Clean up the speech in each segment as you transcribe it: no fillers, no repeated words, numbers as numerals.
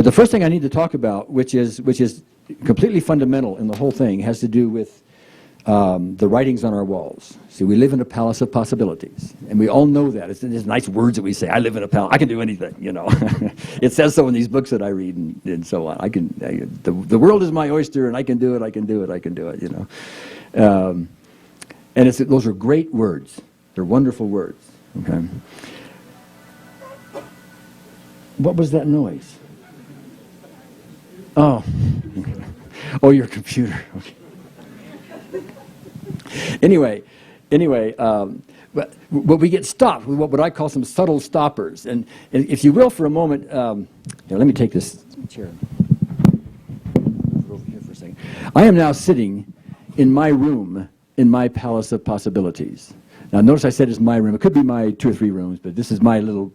the first thing I need to talk about, which is completely fundamental in the whole thing, has to do with the writings on our walls. See, we live in a palace of possibilities, and we all know that. It's nice words that we say. I live in a palace. I can do anything, you know. It says so in these books that I read and so on. The world is my oyster, and I can do it, I can do it, I can do it, you know. And those are great words. They're wonderful words, okay? What was that noise? Oh. Oh, your computer. Okay. Anyway, but we get stopped with what I call some subtle stoppers. And if you will, for a moment, here, let me take this chair over here for a second. I am now sitting in my room in my palace of possibilities. Now, notice I said it's my room. It could be my 2 or 3 rooms, but this is my little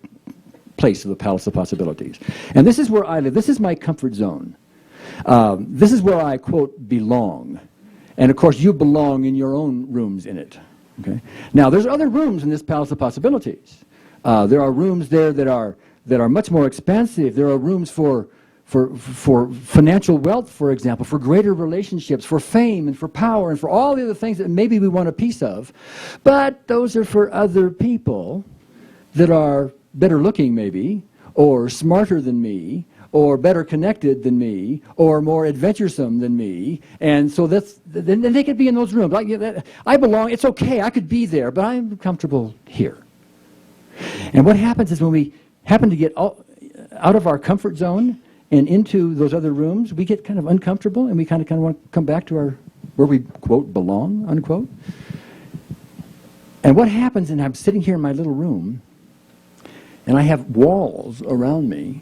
place of the palace of possibilities. And this is where I live. This is my comfort zone. This is where I, quote, belong. And, of course, you belong in your own rooms in it. Okay? Now, there's other rooms in this palace of possibilities. There are rooms there that are much more expansive. There are rooms for financial wealth, for example, for greater relationships, for fame and for power and for all the other things that maybe we want a piece of. But those are for other people that are better looking maybe, or smarter than me, or better connected than me, or more adventuresome than me. And so then they could be in those rooms. I belong, it's okay, I could be there, but I'm comfortable here. And what happens is when we happen to get out of our comfort zone and into those other rooms, we get kind of uncomfortable, and we kind of want to come back to where we, quote, belong, unquote. And what happens, and I'm sitting here in my little room, and I have walls around me,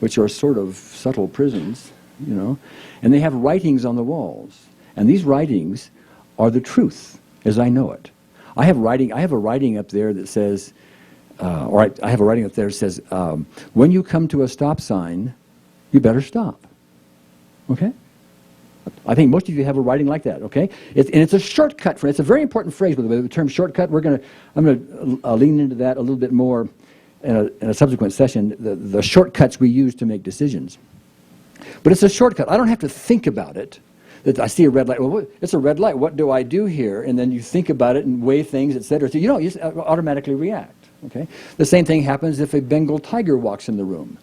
which are sort of subtle prisons, you know, and they have writings on the walls. And these writings are the truth, as I know it. I have a writing up there that says, I have a writing up there that says, when you come to a stop sign, you better stop. Okay? I think most of you have a writing like that, okay? And it's a shortcut it's a very important phrase, by the way, the term shortcut. I'm going to lean into that a little bit more in a subsequent session, the shortcuts we use to make decisions. But it's a shortcut. I don't have to think about it. That I see a red light. Well, it's a red light. What do I do here? And then you think about it and weigh things, etc. So you just automatically react. Okay. The same thing happens if a Bengal tiger walks in the room.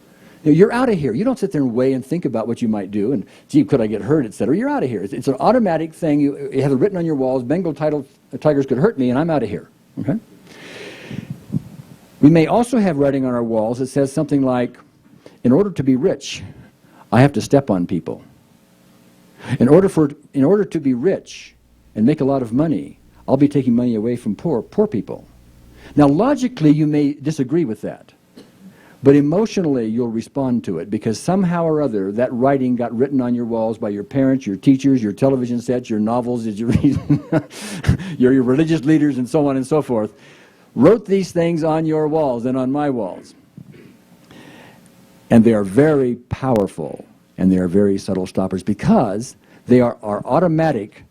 You're out of here. You don't sit there and weigh and think about what you might do and, gee, could I get hurt, etc. You're out of here. It's an automatic thing. You have it written on your walls. Bengal tigers could hurt me, and I'm out of here. Okay. We may also have writing on our walls that says something like, in order to be rich, I have to step on people. In order to be rich and make a lot of money, I'll be taking money away from poor people. Now, logically, you may disagree with that. But emotionally, you'll respond to it because somehow or other, that writing got written on your walls by your parents, your teachers, your television sets, your novels that you read, your religious leaders, and so on and so forth, wrote these things on your walls and on my walls. And they are very powerful, and they are very subtle stoppers because they are automatic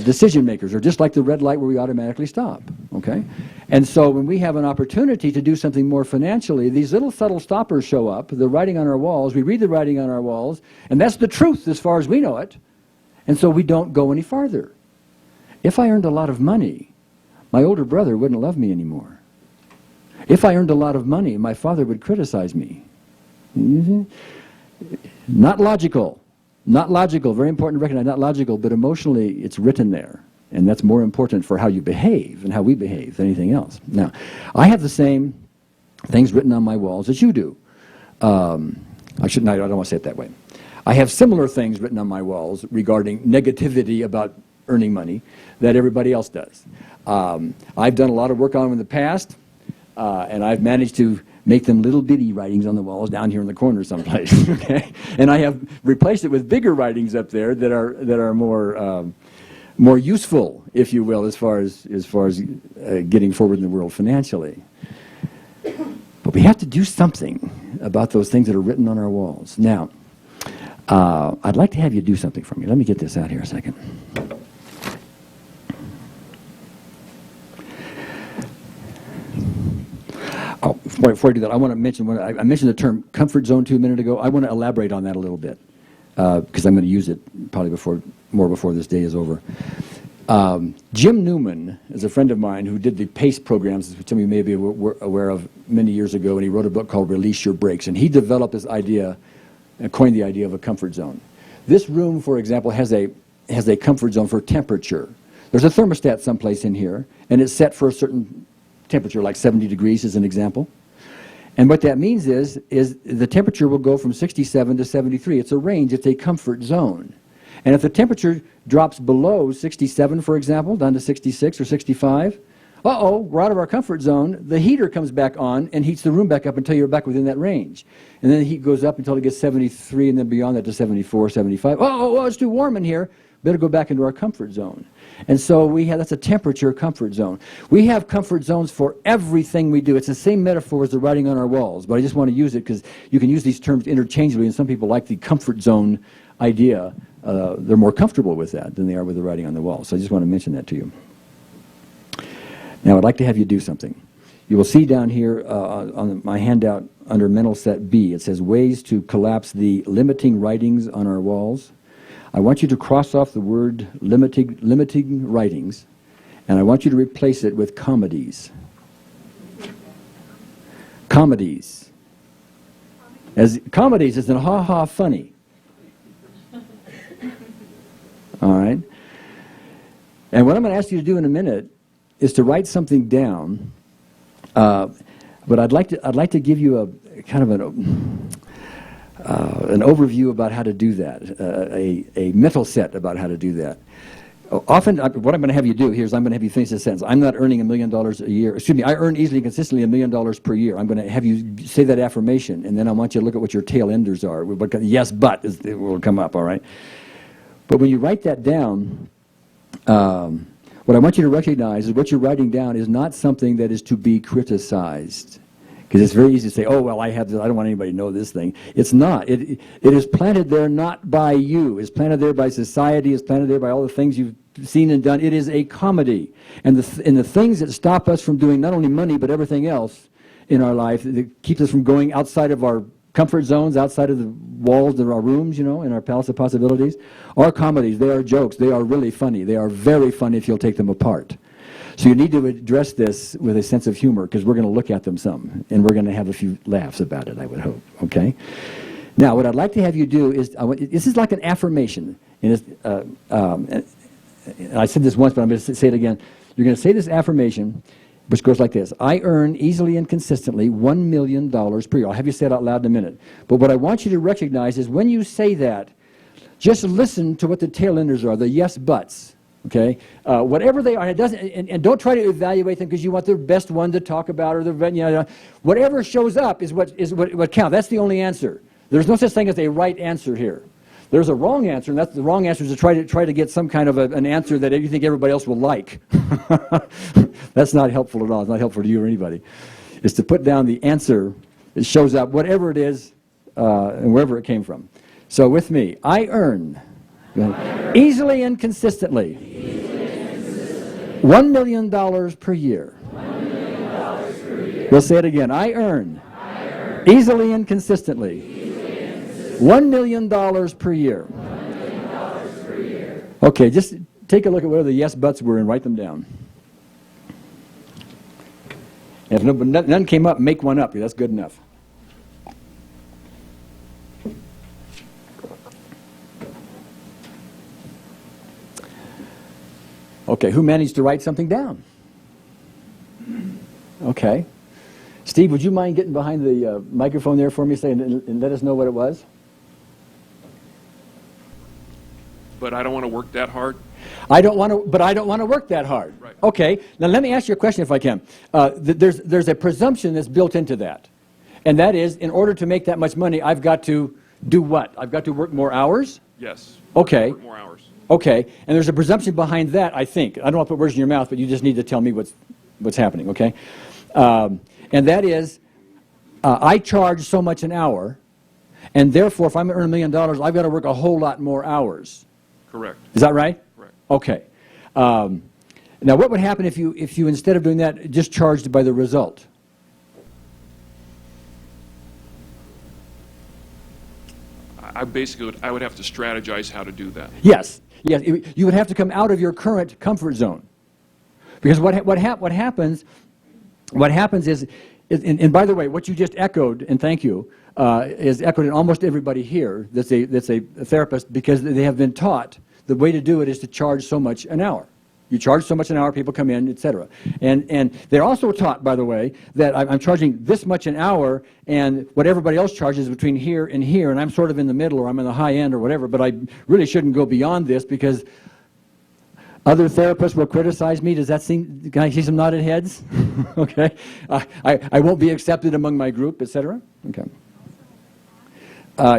decision makers, or just like the red light where we automatically stop, okay? And so when we have an opportunity to do something more financially, these little subtle stoppers show up, the writing on our walls, we read the writing on our walls, and that's the truth as far as we know it, and so we don't go any farther. If I earned a lot of money, my older brother wouldn't love me anymore. If I earned a lot of money, my father would criticize me. Not logical. Not logical, very important to recognize, not logical, but emotionally it's written there. And that's more important for how you behave and how we behave than anything else. Now, I have the same things written on my walls as you do. I don't want to say it that way. I have similar things written on my walls regarding negativity about earning money that everybody else does. I've done a lot of work on them in the past, and I've managed to make them little bitty writings on the walls down here in the corner someplace. Okay, and I have replaced it with bigger writings up there that are more useful, if you will, as far as getting forward in the world financially. But we have to do something about those things that are written on our walls. Now, I'd like to have you do something for me. Let me get this out here a second. before I do that, I want to mention, when I mentioned the term comfort zone to you a minute ago. I want to elaborate on that a little bit, because I'm going to use it probably more before this day is over. Jim Newman is a friend of mine who did the PACE programs, which some of you may be aware of, many years ago, and he wrote a book called Release Your Brakes, and he developed this idea, coined the idea of a comfort zone. This room, for example, has a comfort zone for temperature. There's a thermostat someplace in here, and it's set for a certain temperature, like 70 degrees as an example. And what that means is the temperature will go from 67 to 73. It's a range. It's a comfort zone. And if the temperature drops below 67, for example, down to 66 or 65, we're out of our comfort zone. The heater comes back on and heats the room back up until you're back within that range. And then the heat goes up until it gets 73, and then beyond that to 74, 75. It's too warm in here. Better go back into our comfort zone. And so that's a temperature comfort zone. We have comfort zones for everything we do. It's the same metaphor as the writing on our walls, but I just want to use it because you can use these terms interchangeably, and some people like the comfort zone idea. They're more comfortable with that than they are with the writing on the wall. So I just want to mention that to you. Now, I'd like to have you do something. You will see down here on my handout under Mental Set B, it says ways to collapse the limiting writings on our walls. I want you to cross off the word limiting writings, and I want you to replace it with comedies. Comedies. Comedies is in ha-ha funny. All right? And what I'm going to ask you to do in a minute is to write something down, but I'd like to give you a kind of an overview about how to do that, a mental set about how to do that. Often, what I'm going to have you do here is I'm going to have you finish this sentence. I'm not earning $1 million a year. Excuse me, I earn easily and consistently $1 million per year. I'm going to have you say that affirmation, and then I want you to look at what your tail enders are. Yes, but it will come up, all right? But when you write that down, what I want you to recognize is what you're writing down is not something that is to be criticized. Because it's very easy to say, I don't want anybody to know this thing. It's not. It is planted there not by you. It's planted there by society. It's planted there by all the things you've seen and done. It is a comedy. And the things that stop us from doing not only money, but everything else in our life, that keeps us from going outside of our comfort zones, outside of the walls of our rooms, in our palace of possibilities, are comedies. They are jokes. They are really funny. They are very funny if you'll take them apart. So you need to address this with a sense of humor, because we're going to look at them some, and we're going to have a few laughs about it, I would hope, okay? Now, what I'd like to have you do is, this is like an affirmation, and I said this once, but I'm going to say it again. You're going to say this affirmation, which goes like this: I earn easily and consistently $1 million per year. I'll have you say it out loud in a minute. But what I want you to recognize is when you say that, just listen to what the tail enders are, the yes buts. Okay, whatever they are, and don't try to evaluate them because you want the best one to talk about, or whatever shows up is what counts. That's the only answer. There's no such thing as a right answer here. There's a wrong answer, and the wrong answer is to try to get some kind of an answer that you think everybody else will like. That's not helpful at all. It's not helpful to you or anybody. It's to put down the answer that shows up, whatever it is, and wherever it came from. So with me, I earn easily and consistently $1 million per year. We'll say it again. I earn easily and consistently $1 million per year. Okay, just take a look at where the yes buts were and write them down. If none came up, make one up. That's good enough. Okay, who managed to write something down? Okay. Steve, would you mind getting behind the microphone there for me and let us know what it was? But I don't want to work that hard. I don't want to work that hard. Right. Okay, now let me ask you a question if I can. There's a presumption that's built into that. And that is, in order to make that much money, I've got to do what? I've got to work more hours? Yes. Okay. Work more hours. Okay, and there's a presumption behind that, I think. I don't want to put words in your mouth, but you just need to tell me what's happening, okay? And that is, I charge so much an hour, and therefore, if I'm going to earn $1 million, I've got to work a whole lot more hours. Correct. Is that right? Correct. Okay. Now, what would happen if you instead of doing that, just charged by the result? I basically I would have to strategize how to do that. Yes, yes. You would have to come out of your current comfort zone, because what happens is, and by the way, what you just echoed, and thank you, is echoed in almost everybody here that's a therapist, because they have been taught the way to do it is to charge so much an hour. You charge so much an hour, people come in, etc. And they're also taught, by the way, that I'm charging this much an hour, and what everybody else charges between here, and I'm sort of in the middle, or I'm in the high end, or whatever, but I really shouldn't go beyond this, because other therapists will criticize me. Does that seem, can I see some nodded heads? Okay. I won't be accepted among my group, etc. Okay.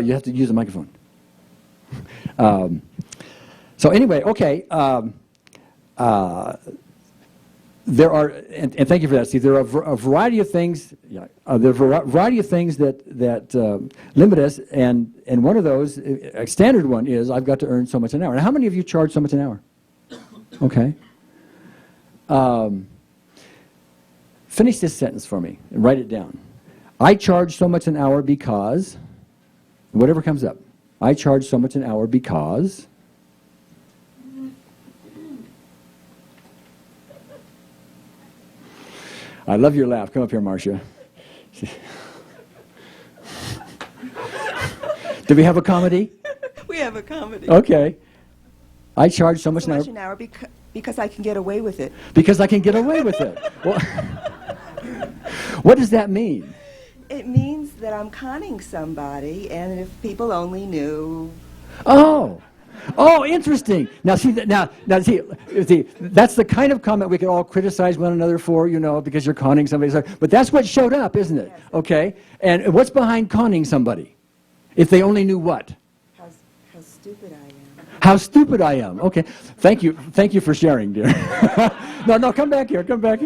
You have to use a microphone. So anyway, okay. There are, and thank you for that, Steve. There are a variety of things. Yeah, there are a variety of things that limit us, and one of those, a standard one, is I've got to earn so much an hour. Now, how many of you charge so much an hour? Okay. Finish this sentence for me and write it down. I charge so much an hour because, whatever comes up. I charge so much an hour because. I love your laugh. Come up here, Marcia. Do we have a comedy? We have a comedy. Okay. I charge so much So an much hour an hour because I can get away with it. because I can get away with it. Well, what does that mean? It means that I'm conning somebody, and if people only knew. Oh, interesting. Now see, see, that's the kind of comment we could all criticize one another for, because you're conning somebody. But that's what showed up, isn't it? Yes. Okay. And what's behind conning somebody? If they only knew what? How stupid I am. How stupid I am. Okay. Thank you for sharing, dear. No, come back here. Come back.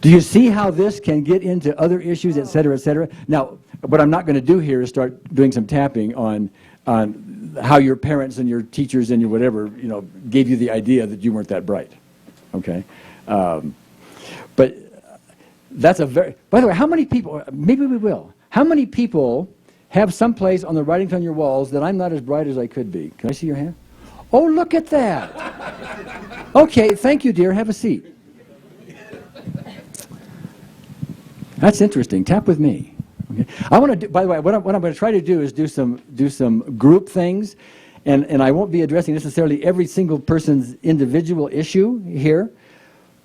Do you see how this can get into other issues, et cetera, et cetera? Now, what I'm not going to do here is start doing some tapping on how your parents and your teachers and your whatever, gave you the idea that you weren't that bright. Okay? But that's by the way, how many people, maybe we will, how many people have someplace on the writings on your walls that I'm not as bright as I could be? Can I see your hand? Oh, look at that. Okay, thank you, dear. Have a seat. That's interesting. Tap with me. Okay. I want to do, by the way, what I'm going to try to do is do some group things, and I won't be addressing necessarily every single person's individual issue here,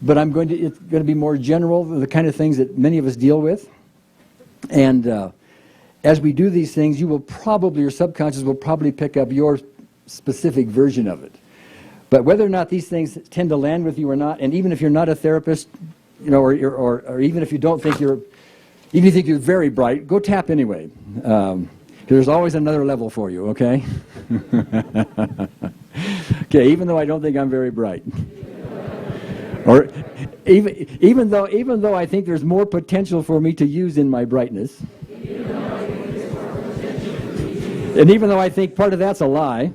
but it's going to be more general, the kind of things that many of us deal with. And as we do these things, you will probably, your subconscious will probably pick up your specific version of it. But whether or not these things tend to land with you or not, and even if you're not a therapist, or even if you don't think even if you think you're very bright, go tap anyway. Because there's always another level for you, okay? Okay, even though I don't think I'm very bright. Or even though I think there's more potential for me to use in my brightness. And even though I think part of that's a lie,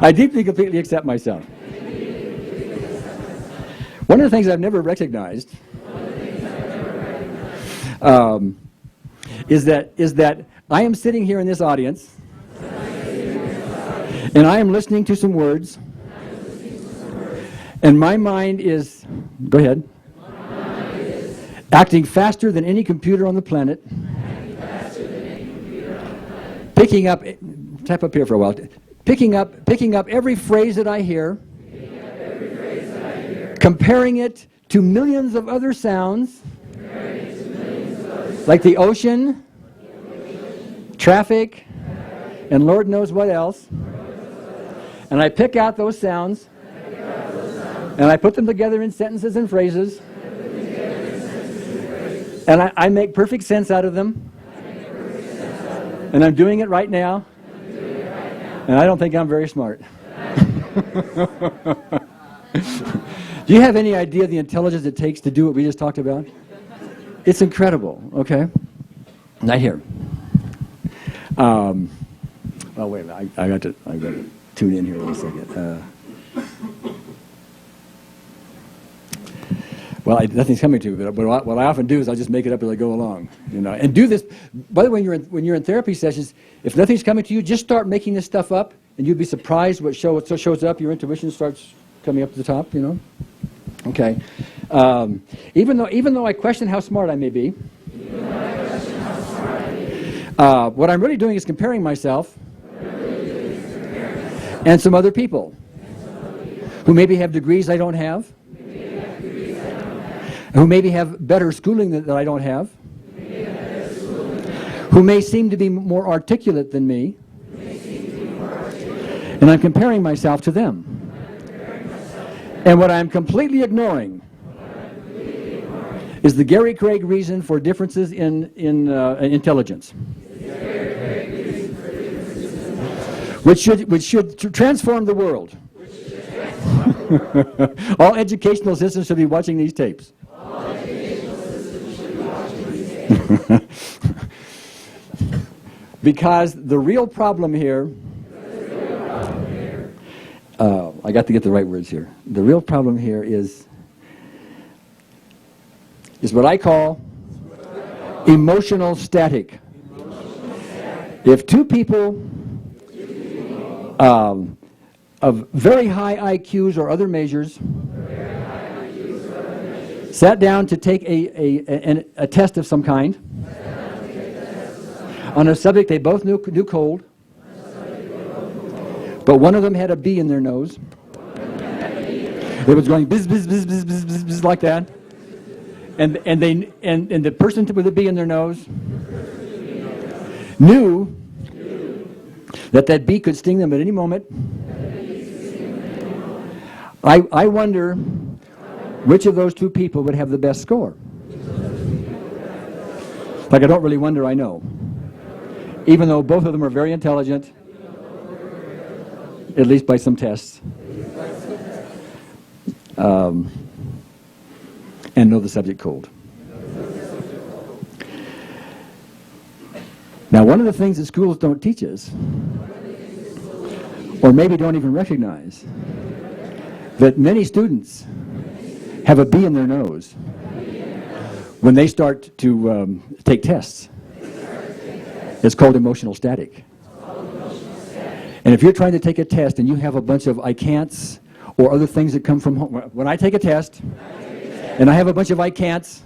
I deeply, completely accept myself. One of the things I've never recognized is that I am sitting here in this audience, and I am listening to some words, and my mind is, go ahead, acting faster than any computer on the planet, picking up, tap up here for a while, picking up every phrase that I hear, comparing it to millions of other sounds, like the ocean, traffic, and Lord knows what else. And I pick out those sounds, and I put them together in sentences and phrases, and I make perfect sense out of them. And I'm doing it right now, and I don't think I'm very smart. Do you have any idea the intelligence it takes to do what we just talked about? It's incredible, okay? Not here. Oh, wait a minute. I got to tune in here one second. Well, nothing's coming to me, but what I often do is I just make it up as I go along, you know. And do this. By the way, when you're in therapy sessions, if nothing's coming to you, just start making this stuff up, and you'd be surprised what shows up. Your intuition starts coming up to the top, you know. Okay. Even though I question how smart I may be, what I'm really doing is comparing myself and some other people who maybe have degrees I don't have, who maybe have better schooling that I don't have, who may seem to be more articulate than me, and I'm comparing myself to them. And what I'm completely ignoring is the Gary Craig reason for differences in intelligence, which should transform the world. All educational systems should be watching these tapes. Because the real problem here, I got to get the right words here. The real problem here is what I call emotional static. If two people of very high IQs or other measures sat down to take a test of some kind on a subject they both knew cold, but one of them had a bee in their nose. It was going bzz, bzz, bzz, bzz, bzz, bzz, bzz, like that. And the person with the bee in their nose knew that bee could sting them at any moment. I wonder which of those two people would have the best score. Like, I don't really wonder, I know. Even though both of them are very intelligent, at least by some tests, and know the subject cold. Now, one of the things that schools don't teach us, or maybe don't even recognize, that many students have a bee in their nose when they start to take tests. It's called emotional static. And if you're trying to take a test and you have a bunch of I can'ts or other things that come from home, when I take a test and I have a bunch of I can'ts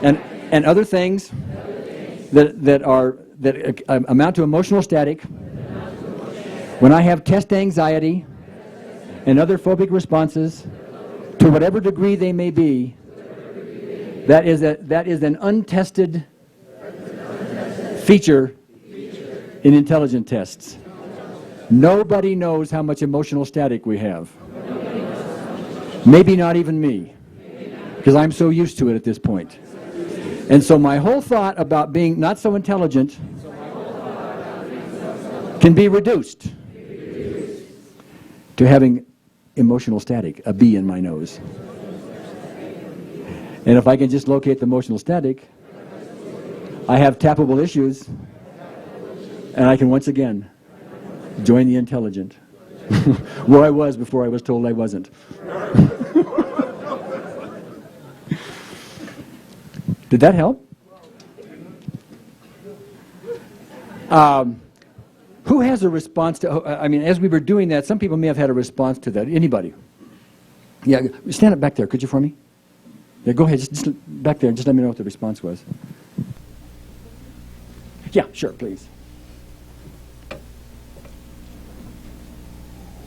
and other things that amount to emotional static, when I have test anxiety and other phobic responses, to whatever degree they may be, that is an untested feature in intelligence tests. Nobody knows how much emotional static we have. Maybe not even me, because I'm so used to it at this point. And so my whole thought about being not so intelligent can be reduced to having emotional static, a bee in my nose. And if I can just locate the emotional static, I have tappable issues, and I can once again join the intelligent, where I was before I was told I wasn't. Did that help? Who has a response to, I mean, as we were doing that, some people may have had a response to that. Anybody? Yeah, stand up back there, could you, for me? Yeah, go ahead, just back there, and just let me know what the response was. Yeah, sure, please.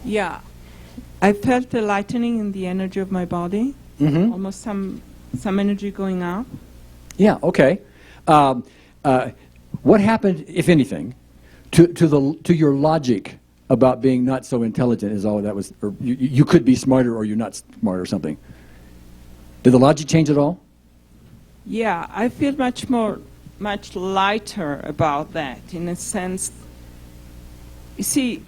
Yeah, I felt a lightening in the energy of my body, almost some energy going up. Yeah, okay. What happened, if anything, to your logic about being not so intelligent? Is all that was, or you could be smarter, or you're not smart, or something? Did the logic change at all? Yeah, I feel much lighter about that, in a sense. You see,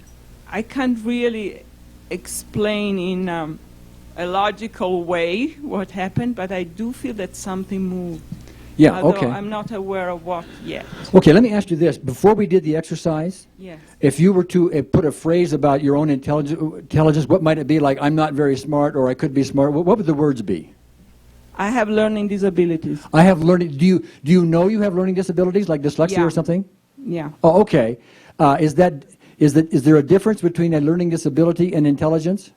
I can't really explain in a logical way what happened, but I do feel that something moved. Yeah, although okay. I'm not aware of what yet. Okay, let me ask you this. Before we did the exercise, Yes. if you were to put a phrase about your own intelligence, what might it be? Like, I'm not very smart, or I could be smart. What would the words be? I have learning disabilities. I have learning. Do you know you have learning disabilities like dyslexia Yeah. or something? Yeah. Oh, okay. Is there a difference between a learning disability and intelligence?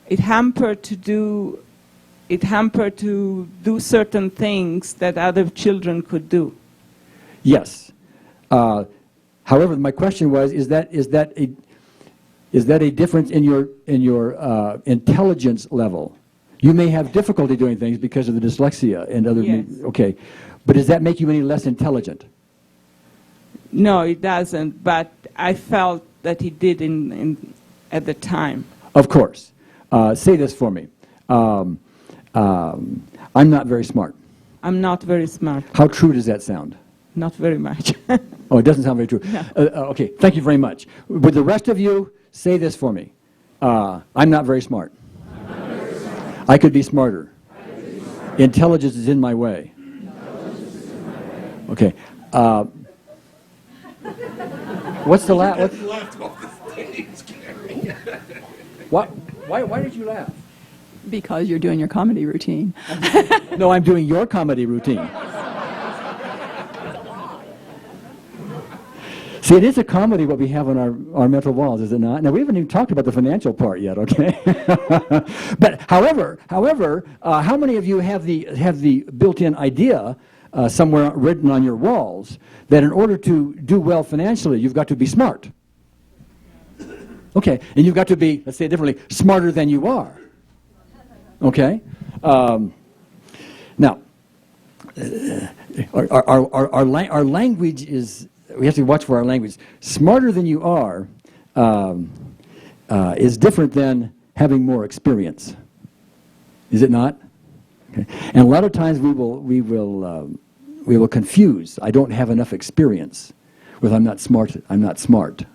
It hampered to do certain things that other children could do. Yes. However, my question was: is that a difference in your intelligence level? You may have difficulty doing things because of the dyslexia and other. Yes. Okay, but does that make you any less intelligent? No, it doesn't. But I felt that it did at the time. Of course. Say this for me. I'm not very smart. I'm not very smart. How true does that sound? Not very much. Oh, it doesn't sound very true. No. Okay, thank you very much. Would the rest of you say this for me? I'm not very smart. I could be smarter. Intelligence is in my way. Okay. What's the laugh? Why did you laugh? Because you're doing your comedy routine. No, I'm doing your comedy routine. See, it is a comedy what we have on our mental walls, is it not? Now, we haven't even talked about the financial part yet, okay? But however, how many of you have the built-in idea somewhere written on your walls that in order to do well financially, you've got to be smart? Okay, and you've got to be, let's say it differently, smarter than you are. Okay? Now, our language is, we have to watch for our language. Smarter than you are is different than having more experience. Is it not? Okay. And a lot of times we will confuse, I don't have enough experience, with I'm not smart,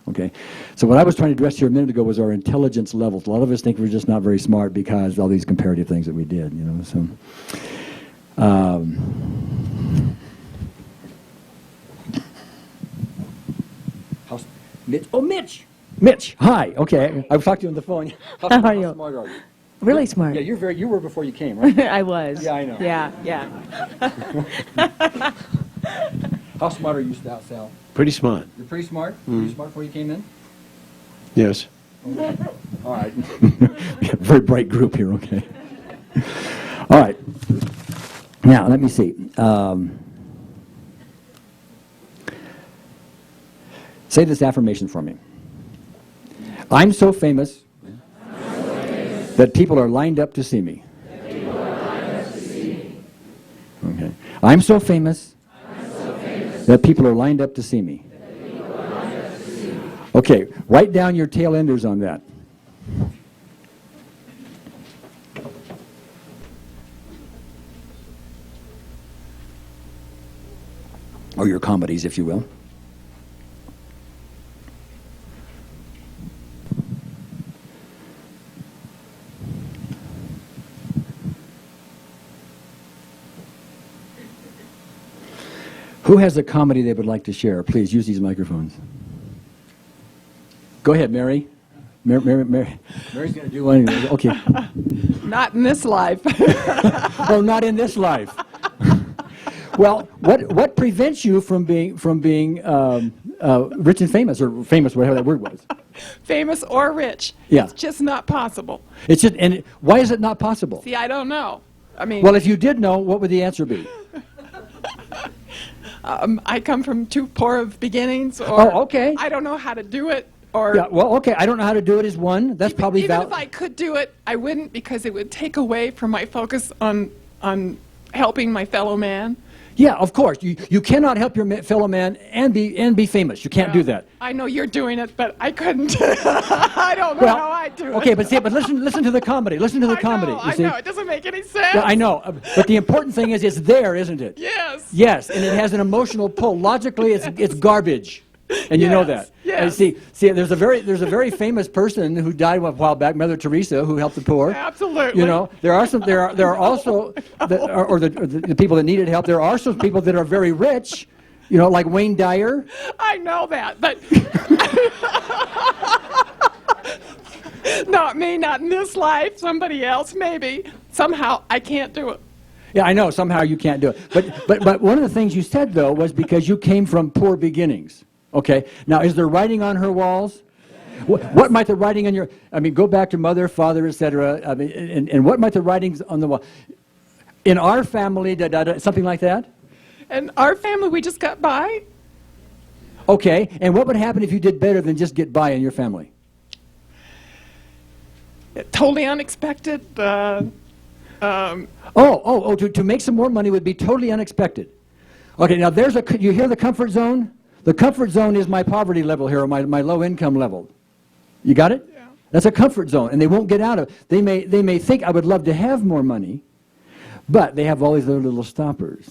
okay? So what I was trying to address here a minute ago was our intelligence levels. A lot of us think we're just not very smart because all these comparative things that we did, you know, so. Mitch! Mitch, hi, okay, I was talking to you on the phone. How are How you? smart are you? Really smart. Yeah, you were before you came, right? I was. Yeah, I know. Yeah. How smart are you, Sal? Pretty smart. You're pretty smart? Were you smart before you came in? Yes. All right. Very bright group here, okay. All right. Now, let me see. Say this affirmation for me. I'm so famous that people are lined up to see me. Okay. I'm so famous that people are lined up to see me. Okay, write down your tail enders on that. Or your comedies, if you will. Who has a comedy they would like to share? Please use these microphones. Go ahead, Mary. Mary's going to do one. Okay. Not in this life. Oh, not in this life. Well, what prevents you from being rich and famous, or famous, whatever that word was? Famous or rich. Yeah. It's just not possible. It's just, and why is it not possible? See, I don't know. I mean, Well, if you did know, what would the answer be? I come from too poor of beginnings, or Oh, okay. I don't know how to do it, or Yeah. Well, okay. I don't know how to do it is one. That's probably even valid. if I could do it, I wouldn't, because it would take away from my focus on helping my fellow man. Yeah, of course. You cannot help your fellow man and be famous. You can't do that. I know you're doing it, but I couldn't. I don't know how I do it. Okay, but listen to the comedy. Listen to the comedy. I know. It doesn't make any sense. Yeah, I know. But the important thing is it's there, isn't it? Yes. Yes, and it has an emotional pull. Logically, it's garbage, and you know Yes, that. yes. And see, there's a very famous person who died a while back, Mother Teresa, who helped the poor. Absolutely. You know, there are also the people that needed help. There are some people that are very rich. You know, like Wayne Dyer. I know that, but not me, not in this life. Somebody else, maybe. somehow I can't do it. Yeah, I know, somehow you can't do it. But one of the things you said, though, was because you came from poor beginnings. Okay? Now, is there writing on her walls? What might the writing on your, I mean, go back to mother, father, etc. I mean, and what might the writings on the wall? In our family, something like that? And our family, we just got by. Okay, and what would happen if you did better than just get by in your family? Totally unexpected. To make some more money would be totally unexpected. Okay, now you hear the comfort zone? The comfort zone is my poverty level here, or my low income level. You got it? Yeah. That's a comfort zone, and they won't get out of it. They may think I would love to have more money, but they have all these other little stoppers.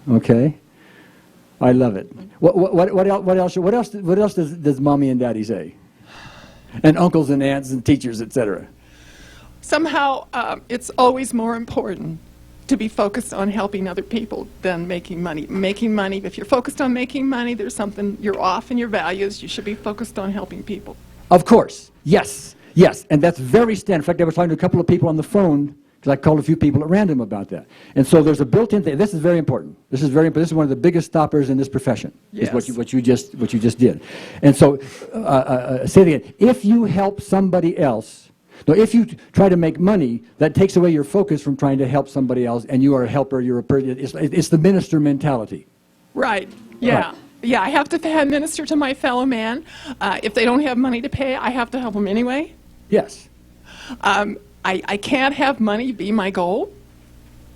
Okay? I love it. What else does mommy and daddy say? And uncles and aunts and teachers, etc. Somehow, it's always more important to be focused on helping other people than making money. Making money, if you're focused on making money, there's something, you're off in your values. You should be focused on helping people. Of course. Yes. Yes. And that's very standard. In fact, I was talking to a couple of people on the phone, because I called a few people at random about that. And so there's a built-in thing. This is very important. This is very important. This is one of the biggest stoppers in this profession. Yes. Is what you just did. And so, say it again. If you help somebody else, no, if you try to make money, that takes away your focus from trying to help somebody else, and you are a helper. You're a person. It's the minister mentality. Right. Yeah. Right. Yeah. I have to minister to my fellow man. If they don't have money to pay, I have to help them anyway. Yes. I can't have money be my goal.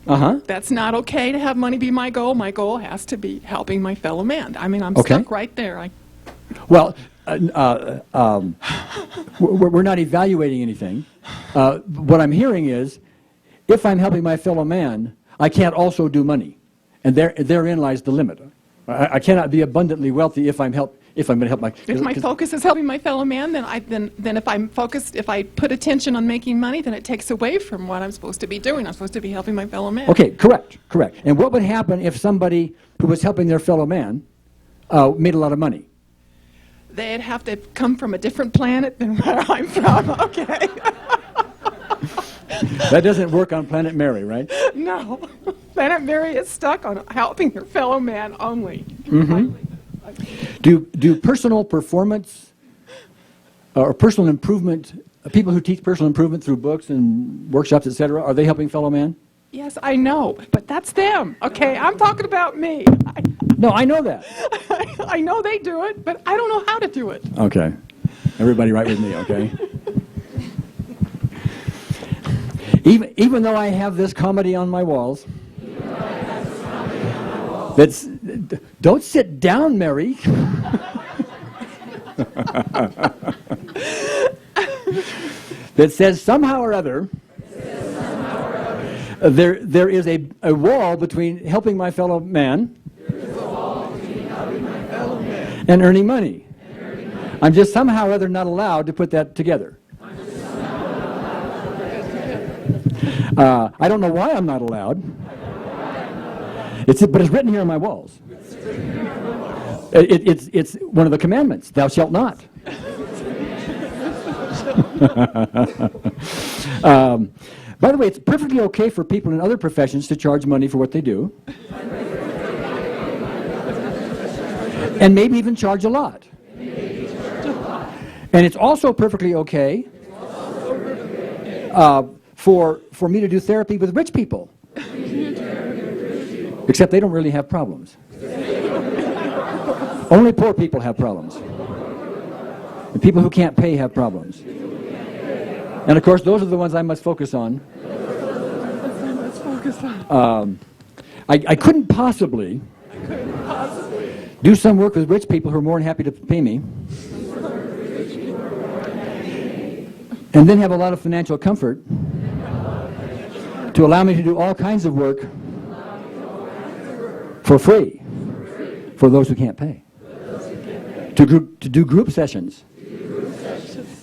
Uh-huh. That's not okay to have money be my goal. My goal has to be helping my fellow man. I mean, I'm Okay. stuck right there. Well, we're not evaluating anything. What I'm hearing is, if I'm helping my fellow man, I can't also do money, and therein lies the limit. I cannot be abundantly wealthy if I'm going to help my. If my focus is helping my fellow man, then if I'm focused, if I put attention on making money, then it takes away from what I'm supposed to be doing. I'm supposed to be helping my fellow man. Okay, correct. And what would happen if somebody who was helping their fellow man made a lot of money? They'd have to come from a different planet than where I'm from. Okay. That doesn't work on Planet Mary, right? No. Planet Mary is stuck on helping her fellow man only. Mm-hmm. Do personal performance or personal improvement, people who teach personal improvement through books and workshops, etc., are they helping fellow man? Yes, I know, but that's them. Okay, I'm talking about me. No, I know that. I know they do it, but I don't know how to do it. Okay. Everybody right with me, okay? Even though I have this comedy on my walls, don't sit down, Mary. That says somehow or other, there is a wall between helping my fellow man and earning money. I'm just somehow or other not allowed to put that together. I don't know why I'm not allowed. But it's written here on my walls. It's one of the commandments. Thou shalt not. By the way, it's perfectly okay for people in other professions to charge money for what they do. And maybe even charge a lot. And it's also perfectly okay for me to do therapy with rich people. Except they don't really have problems. Only poor people have problems. And people who can't pay have problems. And of course, those are the ones I must focus on. I couldn't possibly do some work with rich people who are more than happy to pay me, and then have a lot of financial comfort to allow me to do all kinds of work for free for those who can't pay. To do group sessions.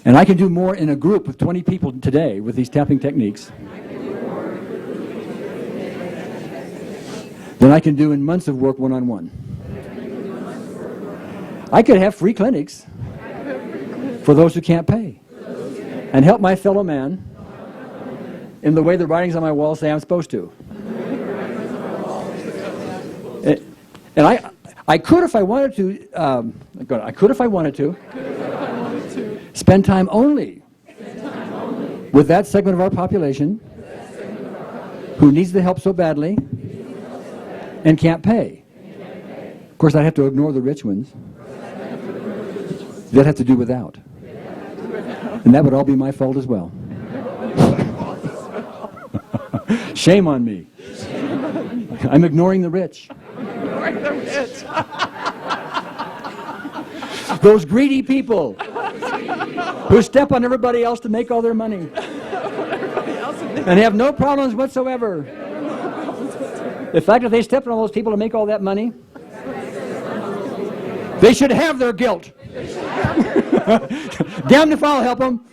And I can do more in a group with 20 people today with these tapping techniques than I can do in months of work one-on-one. I could have free clinics for those who can't pay and help my fellow man in the way the writings on my wall say I'm supposed to. And I could if I wanted to, I could if I wanted to, spend time only with that segment of our population who needs the help so badly and can't pay. Of course, I'd have to ignore the rich ones. They'd have to do without. And that would all be my fault as well. Shame on me. I'm ignoring the rich. Those greedy people who step on everybody else to make all their money and have no problems whatsoever. The fact that they step on all those people to make all that money, they should have their guilt. Damned if I'll help them.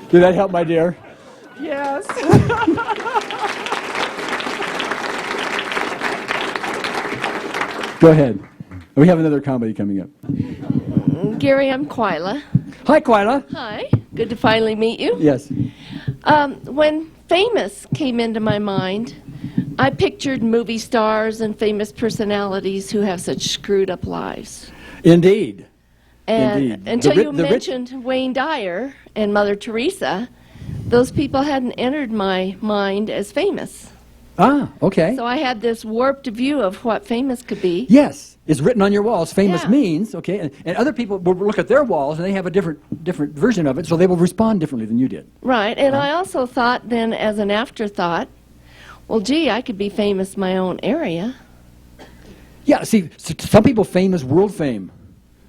Did that help, my dear? Yes. Go ahead. We have another comedy coming up. Gary, I'm Quila. Hi, Quila. Hi. Good to finally meet you. Yes. When famous came into my mind, I pictured movie stars and famous personalities who have such screwed up lives. Indeed. And Indeed. until The you rich- mentioned Wayne Dyer and Mother Teresa, those people hadn't entered my mind as famous. Ah, okay. So I had this warped view of what famous could be. Yes, it's written on your walls. Famous Yeah. means, okay, and other people will look at their walls and they have a different version of it, so they will respond differently than you did. Right, and I also thought then as an afterthought, well, gee, I could be famous in my own area. Yeah, see, some people fame is world fame.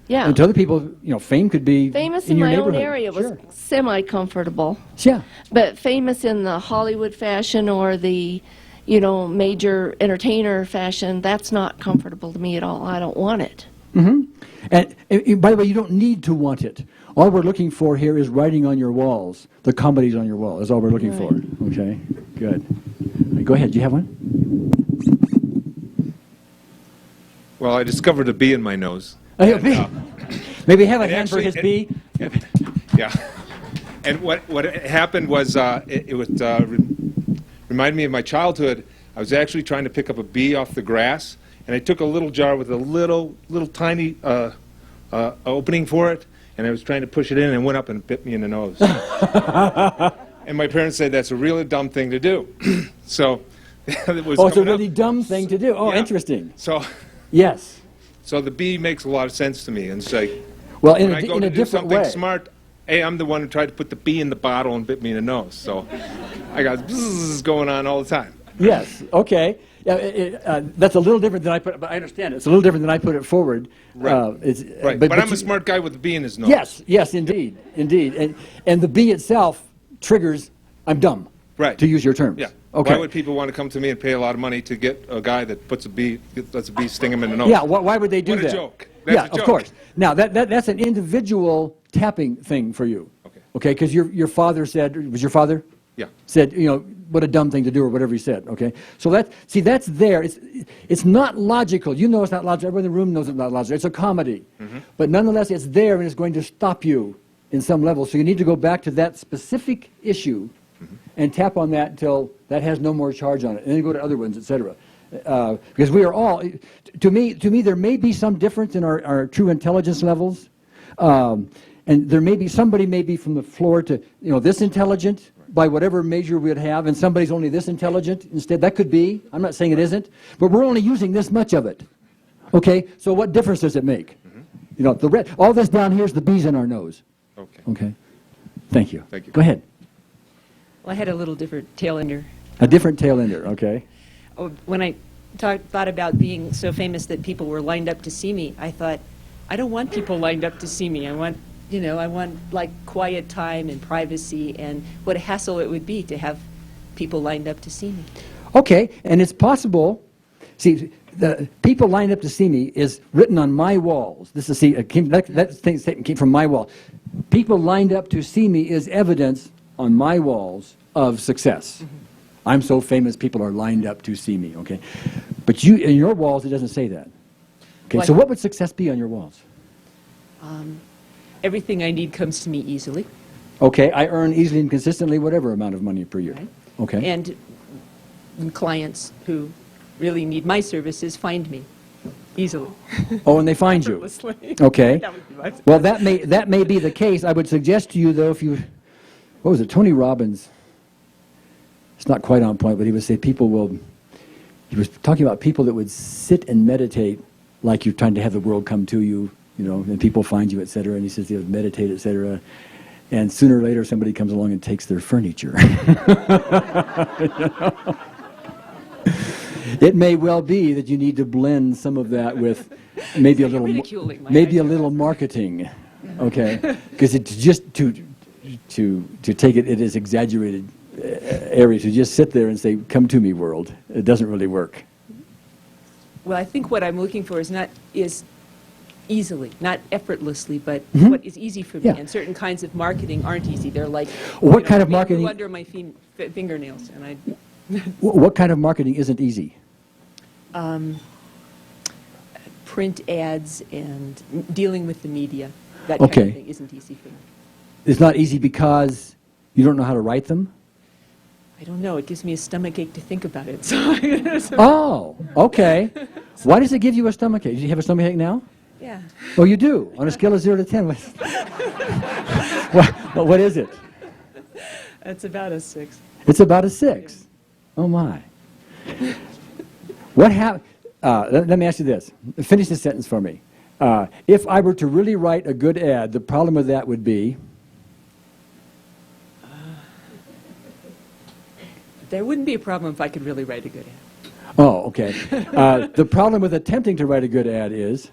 Yeah. And to other people, fame could be Famous in in your my own neighborhood. area was Sure. semi-comfortable. Yeah. But famous in the Hollywood fashion or the, major entertainer fashion, that's not comfortable to me at all. I don't want it. And by the way, you don't need to want it. All we're looking for here is writing on your walls. The comedies on your wall is all we're looking for. Okay, good. Go ahead. Do you have one? Well, I discovered a bee in my nose. Maybe have a hand actually- for his bee. Yeah. And what happened was it would remind me of my childhood. I was actually trying to pick up a bee off the grass, and I took a little jar with a little tiny opening for it, and I was trying to push it in, and it went up and bit me in the nose. And my parents said that's a really dumb thing to do. So it was. Oh, it's a coming up. really dumb thing to do. Oh, Yeah. interesting. So Yes. the bee makes a lot of sense to me, and it's like Well, when in I go a to do different something way. smart, hey, I'm the one who tried to put the bee in the bottle and bit me in the nose. So I got bzzz going on all the time. Yes. Okay. Yeah, that's a little different than I put. But I understand it. It's a little different than I put it forward. Right. Right. But I'm a smart guy with a bee in his nose. Yes. Yes. Indeed. Indeed. And the bee itself triggers. I'm dumb. Right. To use your terms. Yeah. Okay. Why would people want to come to me and pay a lot of money to get a guy that lets a bee sting him in the nose? Yeah. Why would they do What a that? joke. That's Yeah. a joke. Of course. Now that's an individual tapping thing for you. Okay. Okay. Because your father said, was your father? Yeah. Said, what a dumb thing to do, or whatever he said, okay? So that's there. It's not logical. You know it's not logical. Everyone in the room knows it's not logical. It's a comedy. But nonetheless, it's there, and it's going to stop you in some level. So you need to go back to that specific issue and tap on that until that has no more charge on it. And then go to other ones, et cetera. Because we are all, to me, there may be some difference in our true intelligence levels. And there may be, somebody may be from the floor to, this intelligent, by whatever measure we'd have, and somebody's only this intelligent instead. That could be. I'm not saying it isn't, but we're only using this much of it. Okay, so what difference does it make? All this down here is the bees in our nose. Okay. Okay, thank you. Thank you. Go ahead. Well, I had a little different tail ender. A different tail ender. Okay. When I thought about being so famous that people were lined up to see me, I thought, I don't want people lined up to see me. I want like quiet time and privacy, and what a hassle it would be to have people lined up to see me. Okay, and it's possible. See, the people lined up to see me is written on my walls. This is that statement came from my wall. People lined up to see me is evidence on my walls of success. I'm so famous, people are lined up to see me. Okay, but in your walls, it doesn't say that. Okay, so what would success be on your walls? everything I need comes to me easily. Okay, I earn easily and consistently whatever amount of money per year. Right. Okay. And clients who really need my services find me easily. Oh, and they find you. Effortlessly. Okay. That would be my- Well, that may be the case. I would suggest to you, though, if you, what was it, Tony Robbins? It's not quite on point, but he would say people will. He was talking about people that would sit and meditate, like you're trying to have the world come to you, you know, and people find you, etc. And he says they would meditate, etc. And sooner or later, somebody comes along and takes their furniture. It may well be that you need to blend some of that with maybe a little, ridiculing my maybe a idea. little marketing, okay? Because it's just to take it is exaggerated area to just sit there and say, "Come to me, world." It doesn't really work. Well, I think what I'm looking for is easily, not effortlessly, but what is easy for me. Yeah. And certain kinds of marketing aren't easy. They're like, What kind of they grew marketing- under my fingernails, and I What kind of marketing isn't easy? print ads and dealing with the media. That kind Okay. of thing isn't easy for me. It's not easy because you don't know how to write them? I don't know. It gives me a stomachache to think about it. So Oh, okay. Why does it give you a stomachache? Do you have a stomachache now? yeah. Oh, you do? On a scale of 0 to 10? What is it? That's about a 6. It's about a 6. Oh, my. What happened? Let me ask you this. Finish this sentence for me. If I were to really write a good ad, the problem with that would be? There wouldn't be a problem if I could really write a good ad. Oh, okay. The problem with attempting to write a good ad is?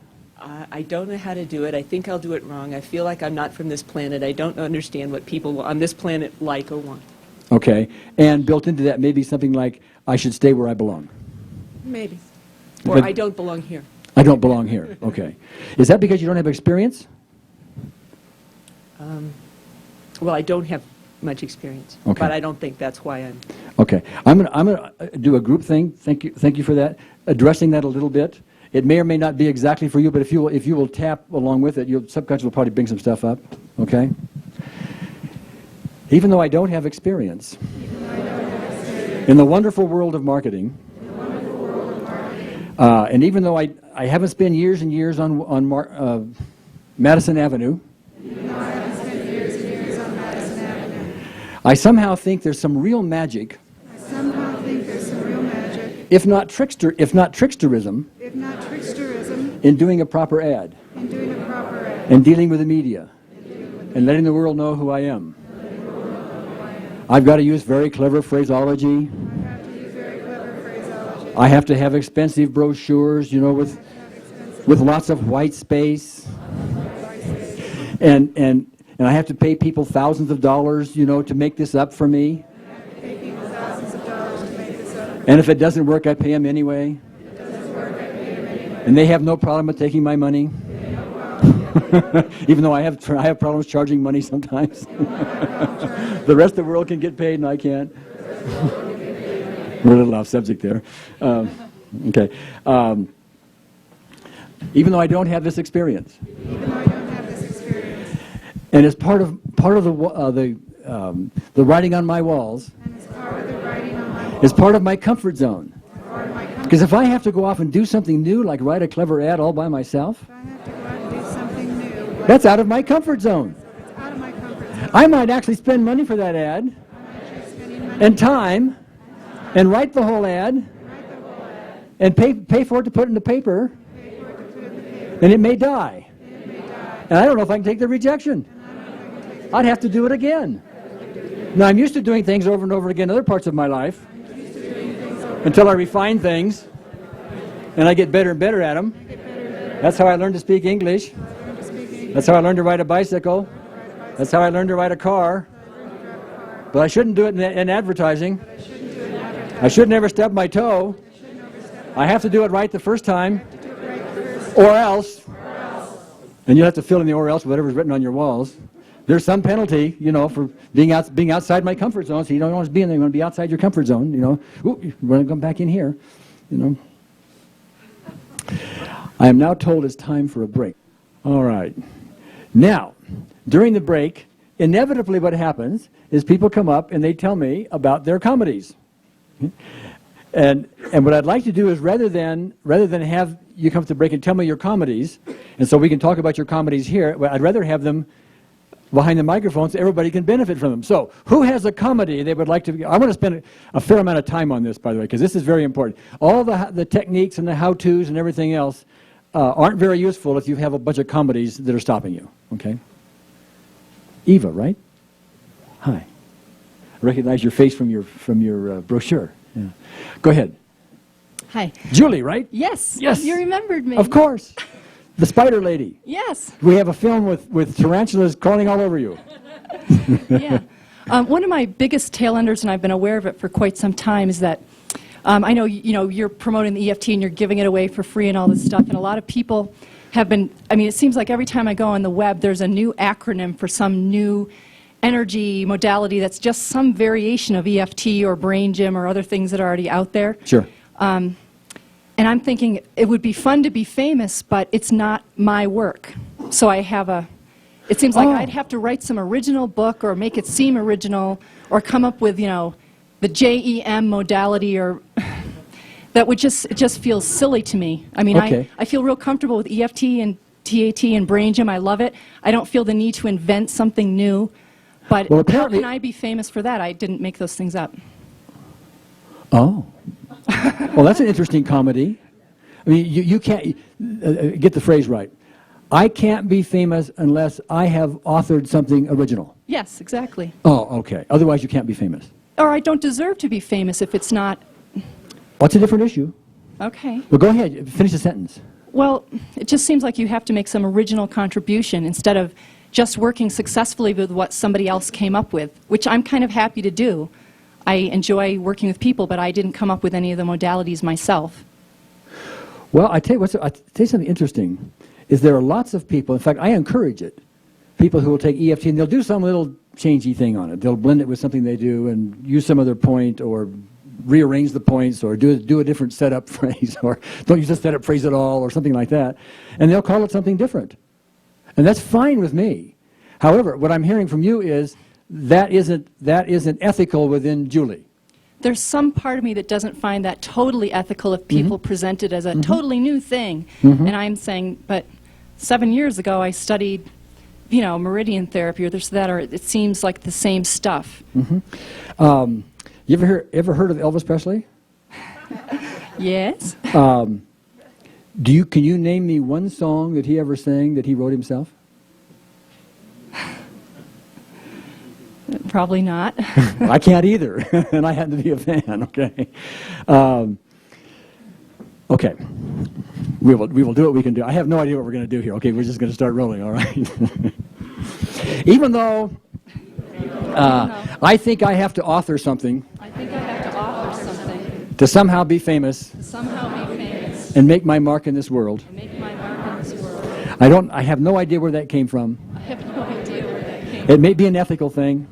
I don't know how to do it. I think I'll do it wrong. I feel like I'm not from this planet. I don't understand what people on this planet like or want. Okay. And built into that maybe something like, I should stay where I belong. Maybe. Or But- I don't belong here. I don't belong here. Okay. Is that because you don't have experience? Well, I don't have much experience. Okay. But I don't think that's why I'm... Okay. I'm gonna do a group thing. Thank you for that. Addressing that a little bit. It may or may not be exactly for you, but if you will tap along with it, your subconscious will probably bring some stuff up. Okay? Even though I don't have experience, in the wonderful world of marketing, and even though I haven't spent years and years on Madison Avenue, I somehow think there's some real magic, if not tricksterism, in doing a proper ad, and dealing with the media, and letting the world know who I am. I've got to use very clever phraseology. I have to have expensive brochures, you know, with lots of white space, and I have to pay people thousands of dollars, you know, to make this up for me. And if it doesn't work, I pay them anyway. And they have no problem with taking my money, even though I have problems charging money sometimes. The rest of the world can get paid, and I can't. We're a little off subject there. Okay. Even though I don't have this experience. And as part of the writing on my walls, is part of my comfort zone. Because if I have to go off and do something new, like write a clever ad all by myself, that's out of my comfort zone. I might actually spend money for that ad, and time, and write the whole ad, and pay for it to put in the paper, and it may die. And I don't know if I can take the rejection. I'd have to do it again. Now, I'm used to doing things over and over again in other parts of my life until I refine things and I get better and better at them. That's how I learned to speak English. That's how I learned to ride a bicycle. That's how I learned to ride a car. But I shouldn't do it in advertising. I should never stub my toe. I have to do it right the first time, or else. And you'll have to fill in the or else with whatever's written on your walls. There's some penalty, you know, for being outside my comfort zone. So you don't want to be in there. You want to be outside your comfort zone, you know. Ooh, you want to come back in here, you know. I am now told it's time for a break. All right. Now, during the break, inevitably what happens is people come up and they tell me about their comedies. And what I'd like to do is rather than have you come to the break and tell me your comedies, and so we can talk about your comedies here, I'd rather have them behind the microphone so everybody can benefit from them. So who has a comedy they would like to, I want to spend a fair amount of time on this, by the way, because this is very important. All the techniques and the how-tos and everything else aren't very useful if you have a bunch of comedies that are stopping you, okay? Eva, right? Hi. I recognize your face from your brochure. Yeah. Go ahead. Hi. Julie, right? Yes. Yes. You remembered me. Of course. The Spider Lady. Yes. We have a film with tarantulas crawling all over you. Yeah. One of my biggest tail enders, and I've been aware of it for quite some time, is that I know you're promoting the EFT and you're giving it away for free and all this stuff, and a lot of people have been. I mean, it seems like every time I go on the web, there's a new acronym for some new energy modality that's just some variation of EFT or brain gym or other things that are already out there. Sure. And I'm thinking it would be fun to be famous, but it's not my work. So I have it seems like I'd have to write some original book or make it seem original or come up with, the JEM modality or that would it just feels silly to me. I mean, okay. I feel real comfortable with EFT and TAT and brain gym. I love it. I don't feel the need to invent something new. But well, how can I be famous for that? I didn't make those things up. Oh. Well, that's an interesting comedy. I mean, you can't get the phrase right. I can't be famous unless I have authored something original. Yes, exactly. Oh, okay. Otherwise, you can't be famous. Or I don't deserve to be famous if it's not. What's a different issue? Okay. Well, go ahead. Finish the sentence. Well, it just seems like you have to make some original contribution instead of just working successfully with what somebody else came up with, which I'm kind of happy to do. I enjoy working with people, but I didn't come up with any of the modalities myself. Well, I tell you something interesting, is there are lots of people, in fact, I encourage it, people who will take EFT and they'll do some little changey thing on it. They'll blend it with something they do and use some other point or rearrange the points or do a different setup phrase or don't use the setup phrase at all or something like that. And they'll call it something different. And that's fine with me. However, what I'm hearing from you is that isn't ethical within Julie. There's some part of me that doesn't find that totally ethical if people present it as a totally new thing. And I'm saying, but 7 years ago I studied, meridian therapy or this, that, or it seems like the same stuff. You ever heard of Elvis Presley? Yes. Can you name me one song that he ever sang that he wrote himself? Probably not. I can't either, and I happen to be a fan. Okay, okay. We will do what we can do. I have no idea what we're going to do here. Okay, we're just going to start rolling. All right. Even though I think I have to author something. I think I have to author something. To somehow be famous. To somehow be famous. And make my mark in this world. And make my mark in this world. I have no idea where that came from. I have no idea where that came from. It may be an ethical thing.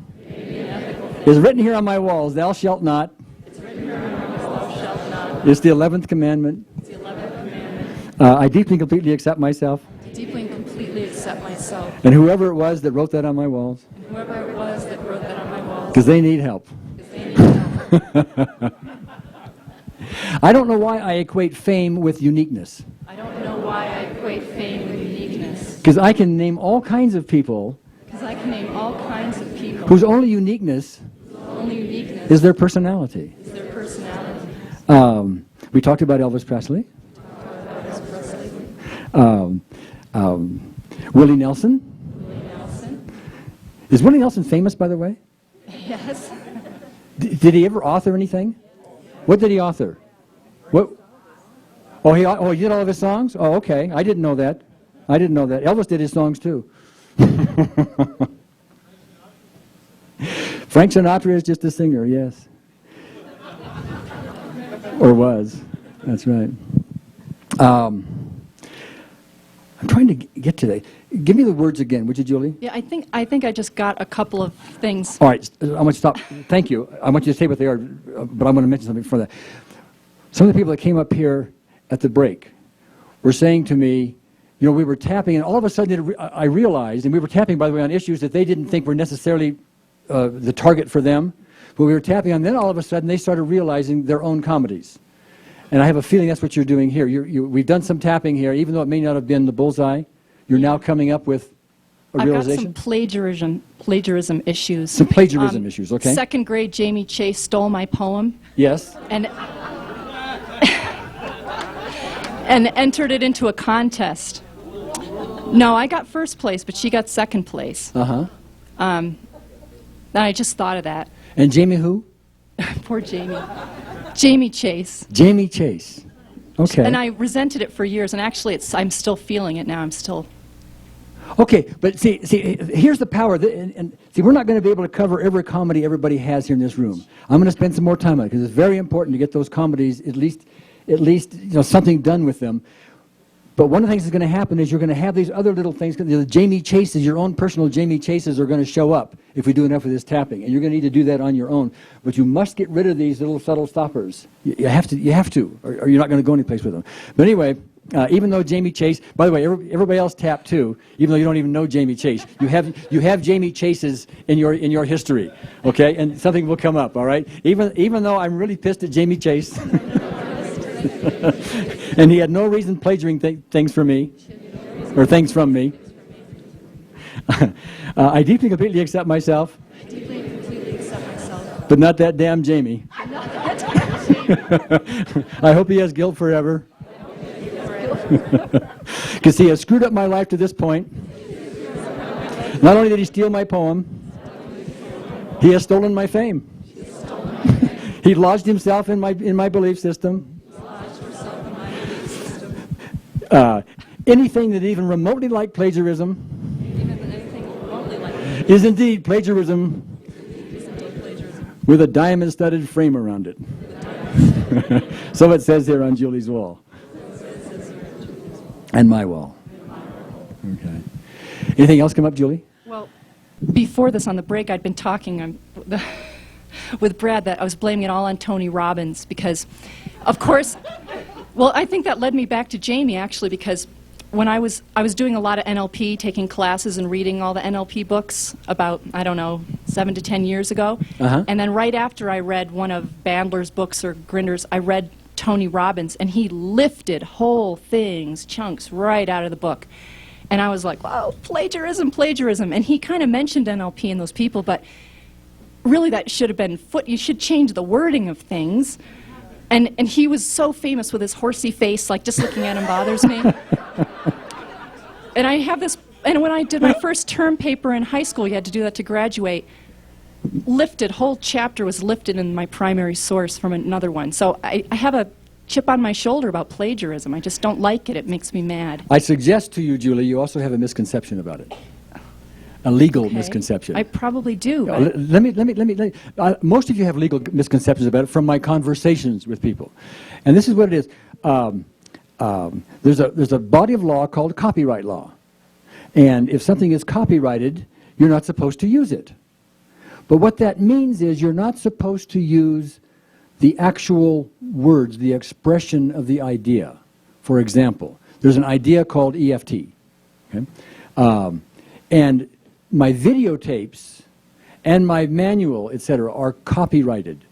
It's written here on my walls, thou shalt not. It's written here on my walls, thou shalt not. It's the 11th commandment. It's the 11th commandment. I deeply and completely accept myself. I deeply and completely accept myself. And whoever it was that wrote that on my walls. And whoever it was that wrote that on my walls. Because they need help. Because they need help. I don't know why I equate fame with uniqueness. I don't know why I equate fame with uniqueness. Because I can name all kinds of people. Because I can name all kinds of people. Whose only uniqueness is their personality. We talked about Elvis Presley. Willie Nelson. Is Willie Nelson famous, by the way? Yes. Did he ever author anything? What did he author? What? Oh, he did all of his songs? Oh, okay. I didn't know that. Elvis did his songs too. Frank Sinatra is just a singer, yes. Or was. That's right. I'm trying to get to that. Give me the words again, would you, Julie? Yeah, I think I just got a couple of things. All right, I want you to stop. Thank you. I want you to say what they are, but I want to mention something before that. Some of the people that came up here at the break were saying to me, You know, we were tapping, and all of a sudden I realized, and we were tapping, by the way, on issues that they didn't think were necessarily the target for them, but we were tapping on, then all of a sudden they started realizing their own comedies. And I have a feeling that's what you're doing here. We've done some tapping here, even though it may not have been the bullseye. You're now coming up with a I've got realization? some plagiarism issues. Some plagiarism issues, okay. Second grade, Jamie Chase stole my poem Yes. and and entered it into a contest. No, I got first place, but she got second place. Uh-huh. And I just thought of that. And Jamie who? Poor Jamie. Jamie Chase. Jamie Chase. Okay. And I resented it for years, and actually I'm still feeling it now. I'm still... Okay, but see, here's the power. And see, we're not going to be able to cover every comedy everybody has here in this room. I'm going to spend some more time on it because it's very important to get those comedies at least something done with them. But one of the things that's going to happen is you're going to have these other little things. The Jamie Chases, your own personal Jamie Chases, are going to show up if we do enough of this tapping, and you're going to need to do that on your own. But you must get rid of these little subtle stoppers. You have to, or you're not going to go anyplace with them. But anyway. Even though Jamie Chase, by the way, everybody else tapped too. Even though you don't even know Jamie Chase, you have Jamie Chases in your history, okay? And something will come up, all right? Even though I'm really pissed at Jamie Chase, and he had no reason plagiarizing things from me, or things from me. I deeply and completely accept myself. But not that damn Jamie. I hope he has guilt forever. Because he has screwed up my life to this point. Not only did he steal my poem, he has stolen my fame. He lodged himself in my belief system. Anything that even remotely like plagiarism is indeed plagiarism with a diamond-studded frame around it. So it says here on Julie's wall. And my wall. Okay. Anything else come up, Julie? Well, before this on the break, I'd been talking with Brad that I was blaming it all on Tony Robbins because, of course, well, I think that led me back to Jamie, actually, because when I was doing a lot of NLP, taking classes and reading all the NLP books about, I don't know, 7 to 10 years ago. And then right after I read one of Bandler's books or Grinder's, I read Tony Robbins, and he lifted whole things, chunks, right out of the book. And I was like, wow, plagiarism. And he kind of mentioned NLP and those people, but really that should have been you should change the wording of things. And he was so famous with his horsey face, like just looking at him bothers me. And I have this, and when I did my first term paper in high school, you had to do that to graduate, whole chapter was lifted in my primary source from another one. So I have a chip on my shoulder about plagiarism. I just don't like it. It makes me mad. I suggest to you, Julie, you also have a misconception about it. A legal misconception. I probably do. Most of you have legal misconceptions about it from my conversations with people. And this is what it is. There's a body of law called copyright law. And if something is copyrighted, you're not supposed to use it. But what that means is you're not supposed to use the actual words, the expression of the idea. For example, there's an idea called EFT. Okay? And my videotapes and my manual, etc., are copyrighted,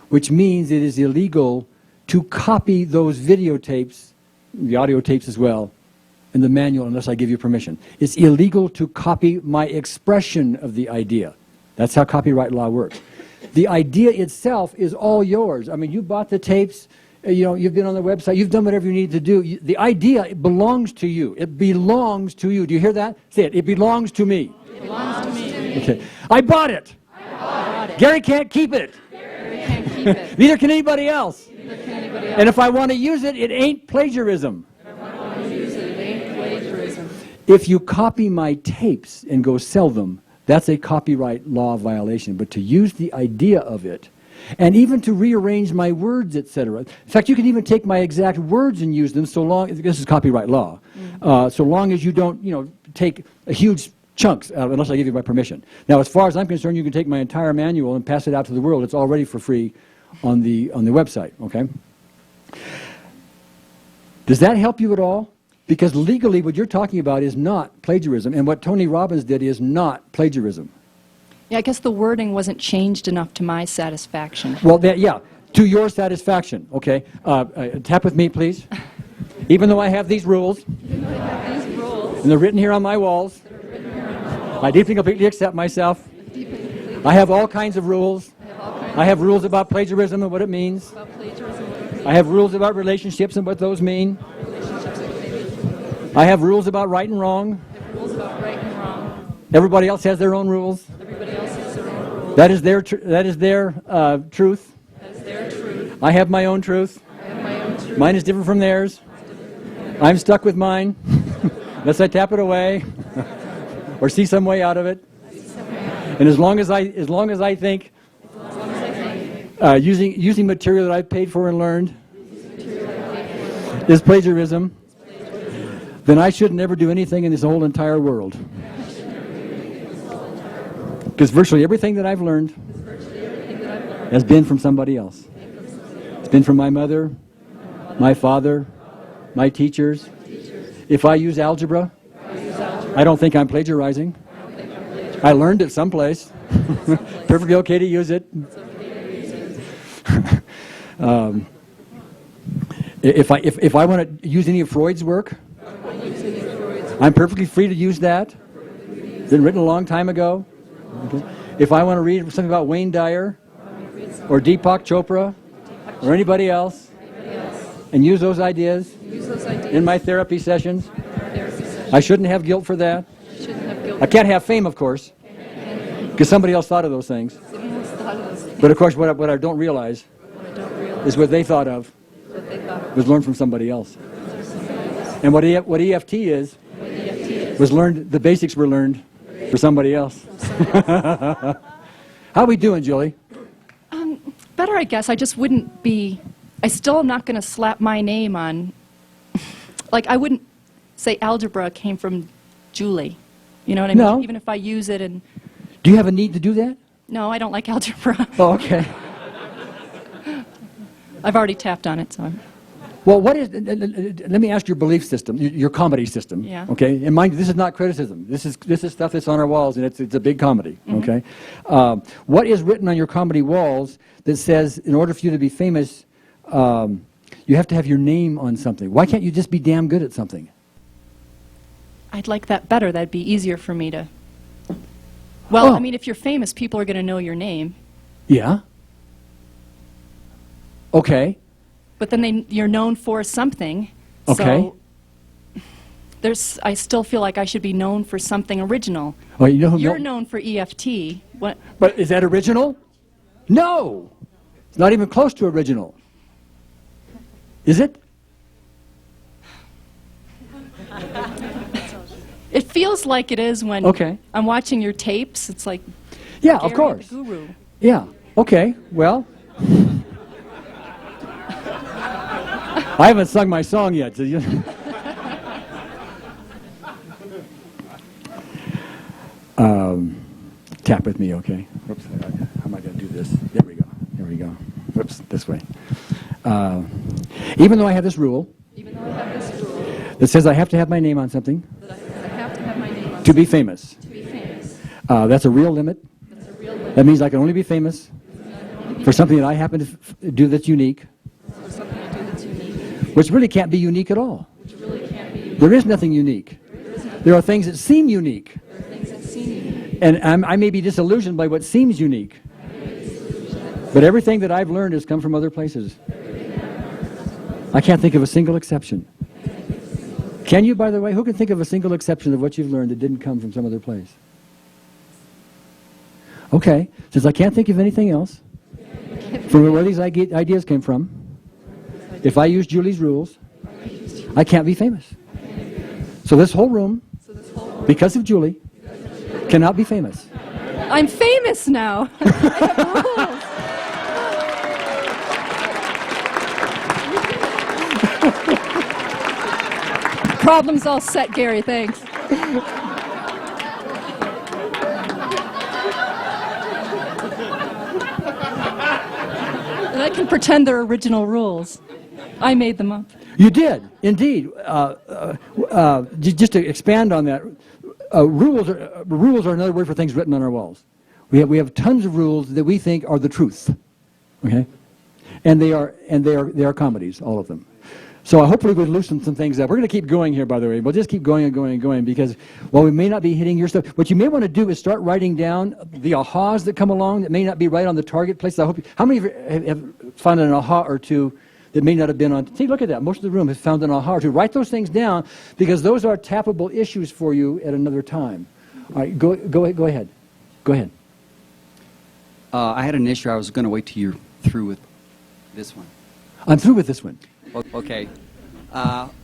which means it is illegal to copy those videotapes, the audio tapes as well, and the manual unless I give you permission. It's illegal to copy my expression of the idea. That's how copyright law works. The idea itself is all yours. I mean, you bought the tapes, you've been on the website, you've done whatever you need to do. The idea belongs to you. It belongs to you. Do you hear that? Say it. It belongs to me. It belongs to me. Okay. I bought it. Gary can't keep it. Neither can anybody else. And if I want to use it, it ain't plagiarism. If you copy my tapes and go sell them, that's a copyright law violation. But to use the idea of it, and even to rearrange my words, etc. In fact, you can even take my exact words and use them so long, this is copyright law, so long as you don't, take huge chunks out, unless I give you my permission. Now, as far as I'm concerned, you can take my entire manual and pass it out to the world. It's already for free on the website, okay? Does that help you at all? Because legally what you're talking about is not plagiarism, and what Tony Robbins did is not plagiarism. Yeah, I guess the wording wasn't changed enough to my satisfaction. Well, yeah, to your satisfaction, okay? Tap with me, please. Even though I have these rules, and they're written here on my walls, I deeply completely accept myself. I have all kinds of rules. I have rules about plagiarism and what it means. I have rules about relationships and what those mean. I have rules about right and wrong. Everybody else has their own rules. That is their truth. I have my own truth. Mine is different from theirs. I'm stuck with mine, unless I tap it away or see some way out of it. And as long as I think using material that I've paid for and learned is plagiarism, then I should never do anything in this whole entire world. Because virtually everything that I've learned has been from somebody else. It's been from my mother, my father, my teachers. If I use algebra, I don't think I'm plagiarizing. I learned it someplace. Perfectly okay to use it. If I want to use any of Freud's work, I'm perfectly free to use that. It's been written a long time ago. Okay. If I want to read something about Wayne Dyer or Deepak Chopra or anybody else and use those ideas in my therapy sessions, I shouldn't have guilt for that. I can't have fame, of course, because somebody else thought of those things. But of course, what I don't realize is what they thought of was learned from somebody else. And what EFT is was learned, the basics were learned for somebody else. How we doing, Julie? Better, I guess. I just wouldn't be, I still am not going to slap my name on, like I wouldn't say algebra came from Julie. You know what I mean? No. Even if I use it and... Do you have a need to do that? No, I don't like algebra. Oh, okay. I've already tapped on it, so I'm... Well, let me ask your belief system, your comedy system. Yeah. Okay. And mind you, this is not criticism. This is stuff that's on our walls, and it's a big comedy. Okay. What is written on your comedy walls that says, in order for you to be famous, you have to have your name on something? Why can't you just be damn good at something? I'd like that better. That'd be easier for me to... Well, Oh. I mean, if you're famous, people are going to know your name. Yeah. Okay. But then you're known for something. Okay. So I still feel like I should be known for something original. Well, you know who You're known for EFT. What? But is that original? No. It's not even close to original. Is it? It feels like it is when I'm watching your tapes. It's like Yeah, Gary of course. the Guru. Yeah. Okay. Well, I haven't sung my song yet. So you tap with me, okay? Whoops. How am I going to do this? There we go. There we go. Whoops. This way. Even though I have this rule that says I have to have my name on something to be famous. That's a real limit. That means I can only be famous for something that I happen to do that's unique, which really can't be unique at all. There is nothing unique. There are things that seem unique. And I may be disillusioned by what seems unique. But everything that I've learned has come from other places. I can't think of a single exception. Can you, by the way? Who can think of a single exception of what you've learned that didn't come from some other place? Okay, since I can't think of anything else from where these ideas came from, if I use Julie's rules, I can't be famous. So this whole room, because of Julie, cannot be famous. I'm famous now. I have rules. Problem's all set, Gary. Thanks. And I can pretend they're original rules. I made them up. You did, indeed. Just to expand on that, rules are another word for things written on our walls. We have tons of rules that we think are the truth, okay? And they are comedies, all of them. So hopefully we'll loosen some things up. We're going to keep going here, by the way. We'll just keep going and going and going because while we may not be hitting your stuff, what you may want to do is start writing down the ahas that come along that may not be right on the target places. I hope how many of you have found an aha or two that may not have been on? See, look at that. Most of the room has found an aha or two. Write those things down because those are tappable issues for you at another time. All right, go ahead. Go ahead. I had an issue. I was going to wait till you're through with this one. I'm through with this one. Okay.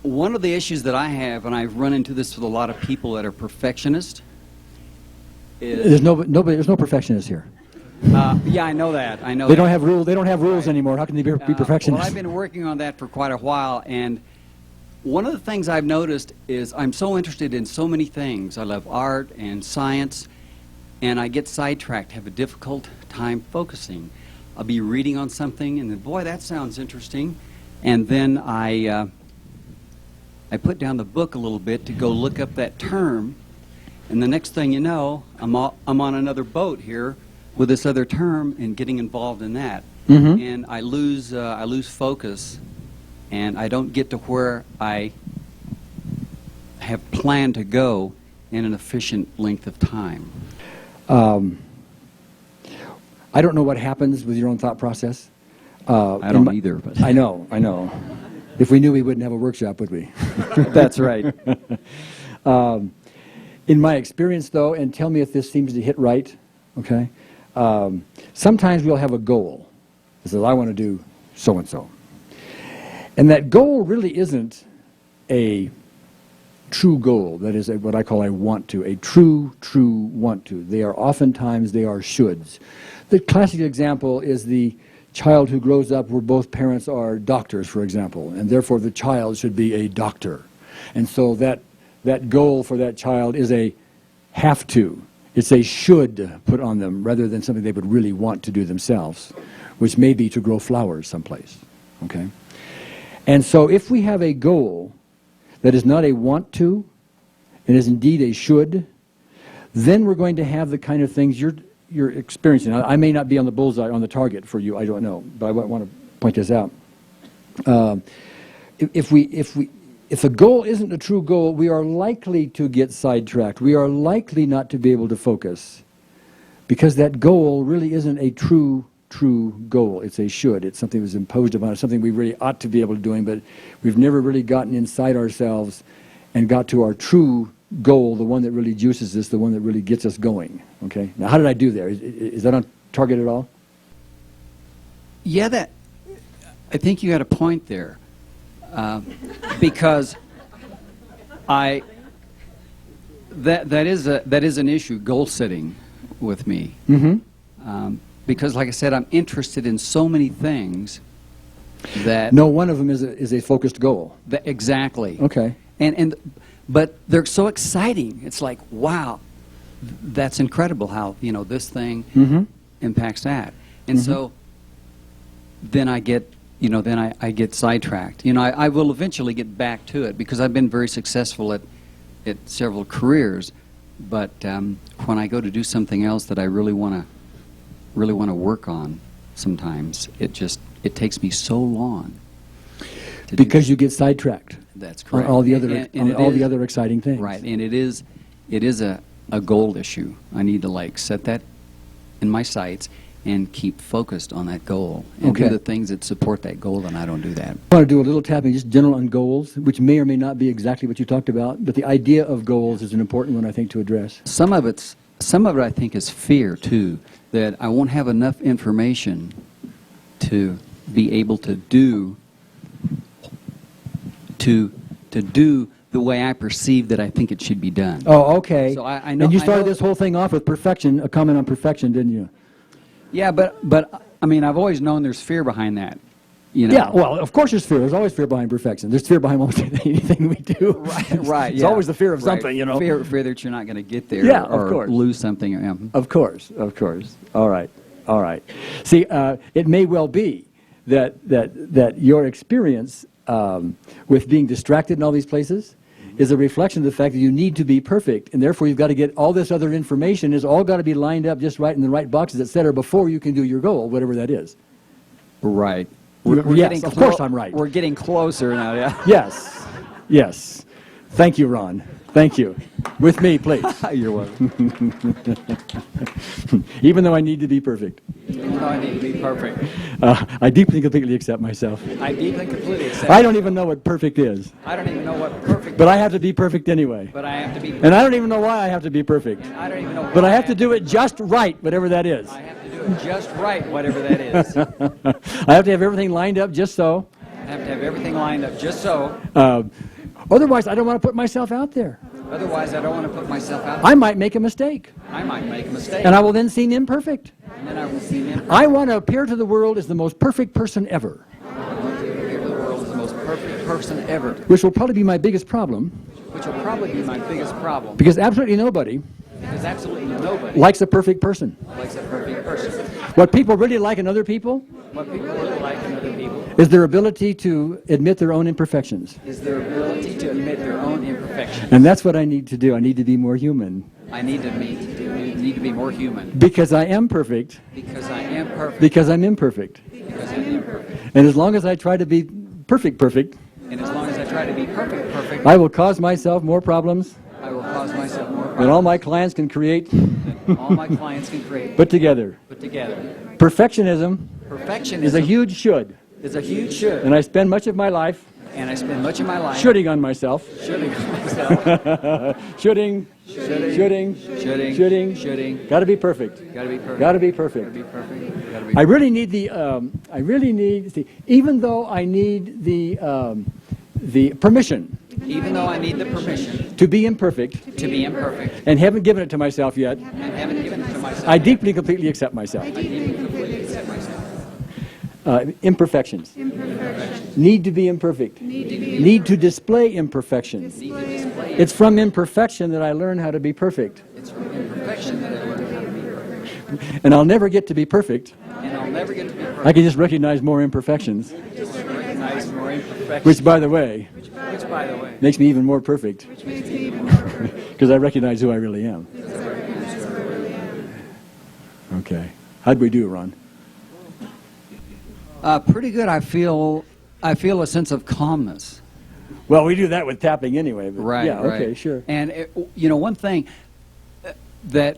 One of the issues that I have, and I've run into this with a lot of people that are perfectionists, is... There's no perfectionists here. Yeah, I know that. I know they that. don't have rules. They don't have rules anymore. How can they be perfectionists? Well, I've been working on that for quite a while, and one of the things I've noticed is I'm so interested in so many things. I love art and science, and I get sidetracked, have a difficult time focusing. I'll be reading on something, and then, boy, that sounds interesting. And then I put down the book a little bit to go look up that term, and the next thing you know, I'm on another boat here with this other term and getting involved in that. Mm-hmm. And I lose focus, and I don't get to where I have planned to go in an efficient length of time. I don't know what happens with your own thought process. I don't either. But I know. If we knew, we wouldn't have a workshop, would we? That's right. In my experience, though, and tell me if this seems to hit right, okay? Sometimes we'll have a goal. It says, I want to do so-and-so. And that goal really isn't a true goal. That is what I call a want to, a true want to. They are oftentimes, they are shoulds. The classic example is the child who grows up where both parents are doctors, for example, and therefore the child should be a doctor. And so that goal for that child is a have to. It's a should put on them rather than something they would really want to do themselves, which may be to grow flowers someplace, okay? And so if we have a goal that is not a want to and is indeed a should, then we're going to have the kind of things you're experiencing. I may not be on the bullseye, on the target for you, I don't know, but I want to point this out. If the goal isn't a true goal, we are likely to get sidetracked. We are likely not to be able to focus because that goal really isn't a true goal. It's a should. It's something that's imposed upon us, something we really ought to be able to do, but we've never really gotten inside ourselves and got to our true goal, the one that really juices us, the one that really gets us going. Okay. Now, how did I do there? Is that on target at all? Yeah, I think you had a point there, because that is an issue, goal setting, with me. Mm-hmm. Because, like I said, I'm interested in so many things that no one of them is a focused goal. Exactly. Okay. But they're so exciting. It's like, wow, that's incredible how, this thing impacts that. And so then I get, I get sidetracked. I will eventually get back to it because I've been very successful at several careers. But when I go to do something else that I really want to work on, sometimes it takes me so long. Because you get sidetracked. That's correct. On all the other exciting things. Right, and it is a goal issue. I need to set that in my sights and keep focused on that goal and do the things that support that goal, and I don't do that. I want to do a little tapping, just general on goals, which may or may not be exactly what you talked about, but the idea of goals is an important one, I think, to address. Some of it, I think, is fear too, that I won't have enough information to be able to do the way I perceive that I think it should be done. Oh, okay. So I know. And you started this whole thing off with perfection, a comment on perfection, didn't you? Yeah, but I mean, I've always known there's fear behind that. Yeah, well, of course there's fear. There's always fear behind perfection. There's fear behind almost anything we do. Right. It's always the fear of something, Fear that you're not going to get there of course. Lose something. Of course. All right. See, it may well be that your experience with being distracted in all these places is a reflection of the fact that you need to be perfect, and therefore you've got to get all this other information. It's all got to be lined up just right in the right boxes, et cetera, before you can do your goal, whatever that is. Right. Yes, of course I'm right. We're getting closer now, yeah. Yes, yes. Thank you, Ron. Thank you. With me, please. You're welcome. Even though I need to be perfect. Even though I need to be perfect. I deeply and completely accept myself. I deeply and completely accept. I don't even know what perfect is. I don't even know what perfect But I have to be perfect anyway. But I have to be perfect. And I don't even know why I have to be perfect. I don't even know But why I have to do it just right, whatever that is. I have to do it just right, whatever that is. I have to have everything lined up just so. I have to have everything lined up just so. Otherwise, I don't want to put myself out there. Otherwise, I don't want to put myself out there. I might make a mistake. I might make a mistake. And I will then seem imperfect. And then I will seem imperfect. I want to appear to the world as the most perfect person ever. I want to appear to the world as the most perfect person ever. Which will probably be my biggest problem. Which will probably be my biggest problem. Because absolutely nobody Because absolutely nobody likes a perfect person. likes a perfect person. What people really like in other people What people really like in other people is their ability to admit their own imperfections. is their ability to admit their own imperfections. And that's what I need to do. I need to be more human. I need to be more human. Because I am perfect. Because I am perfect. Because I'm imperfect. Because I'm imperfect. And as long as I try to be perfect, And as long as I try to be perfect, I will cause myself more problems I will cause myself more than all problems my clients can create than all my clients can create. put together. Put together. Perfectionism Perfectionism is a huge should. is a huge should. And I spend much of my life And I spend much of my life shooting on myself. shooting myself. Shooting. Got to be perfect. Gotta be perfect. Got to be perfect. Gotta be perfect. Gotta be I really need the, even though I need the permission Even though I need the permission to be imperfect to be imperfect and haven't given it to myself yet, and haven't given it to myself, I deeply and completely accept myself. I deeply completely accept myself. Imperfections. Need to be imperfect. Need to display imperfections. Need to display It's from imperfection that I learn how to be perfect. It's from imperfection that I learn how to be perfect. And I'll never get to be perfect. And I'll never get to be perfect. I can just recognize more imperfections, Just recognize more imperfections. which, by the way, Which, by the way, makes me even more perfect because I recognize who I really am. Okay. How'd we do, Ron? pretty good. I feel a sense of calmness. Well, we do that with tapping anyway. But Right. yeah, right. okay, sure. And one thing that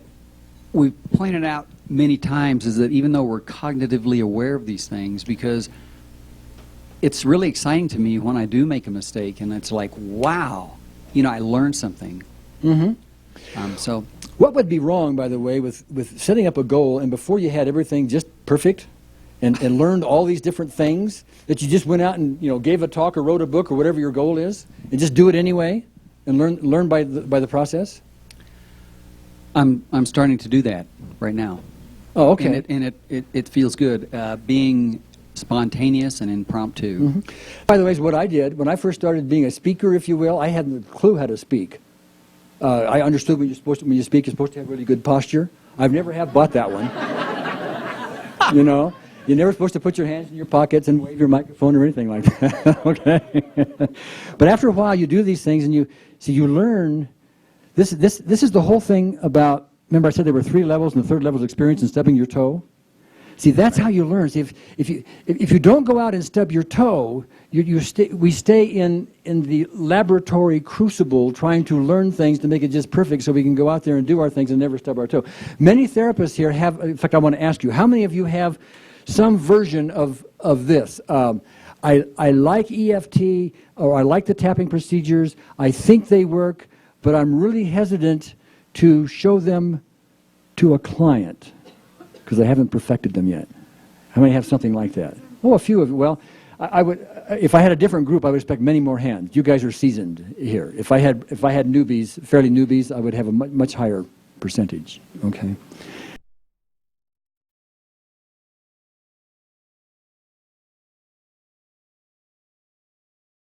we've pointed out many times is that even though we're cognitively aware of these things, because it's really exciting to me when I do make a mistake, and it's like, wow, I learned something. Mm-hmm. So What would be wrong, by the way, with setting up a goal and before you had everything just perfect and learned all these different things that you just went out and gave a talk or wrote a book or whatever your goal is and just do it anyway and learn by the process? I'm starting to do that right now. Oh, okay. And it feels good being spontaneous and impromptu. Mm-hmm. By the way, is what I did when I first started being a speaker, if you will. I hadn't a clue how to speak. I understood when you speak, you're supposed to have really good posture. I've never have bought that one. You're never supposed to put your hands in your pockets and wave your microphone or anything like that. Okay. But after a while, you do these things and you learn. This is the whole thing about. Remember, I said there were 3 levels, and the third level is experience and stubbing your toe. See, that's how you learn. See, if you don't go out and stub your toe, we stay in the laboratory crucible trying to learn things to make it just perfect so we can go out there and do our things and never stub our toe. Many therapists here have, in fact, I want to ask you, how many of you have some version of this? I like EFT, or I like the tapping procedures. I think they work, but I'm really hesitant to show them to a client because I haven't perfected them yet. How many have something like that? Oh, a few of you. Well, I would, if I had a different group, I would expect many more hands. You guys are seasoned here. If I had newbies, fairly newbies, I would have a much higher percentage. Okay.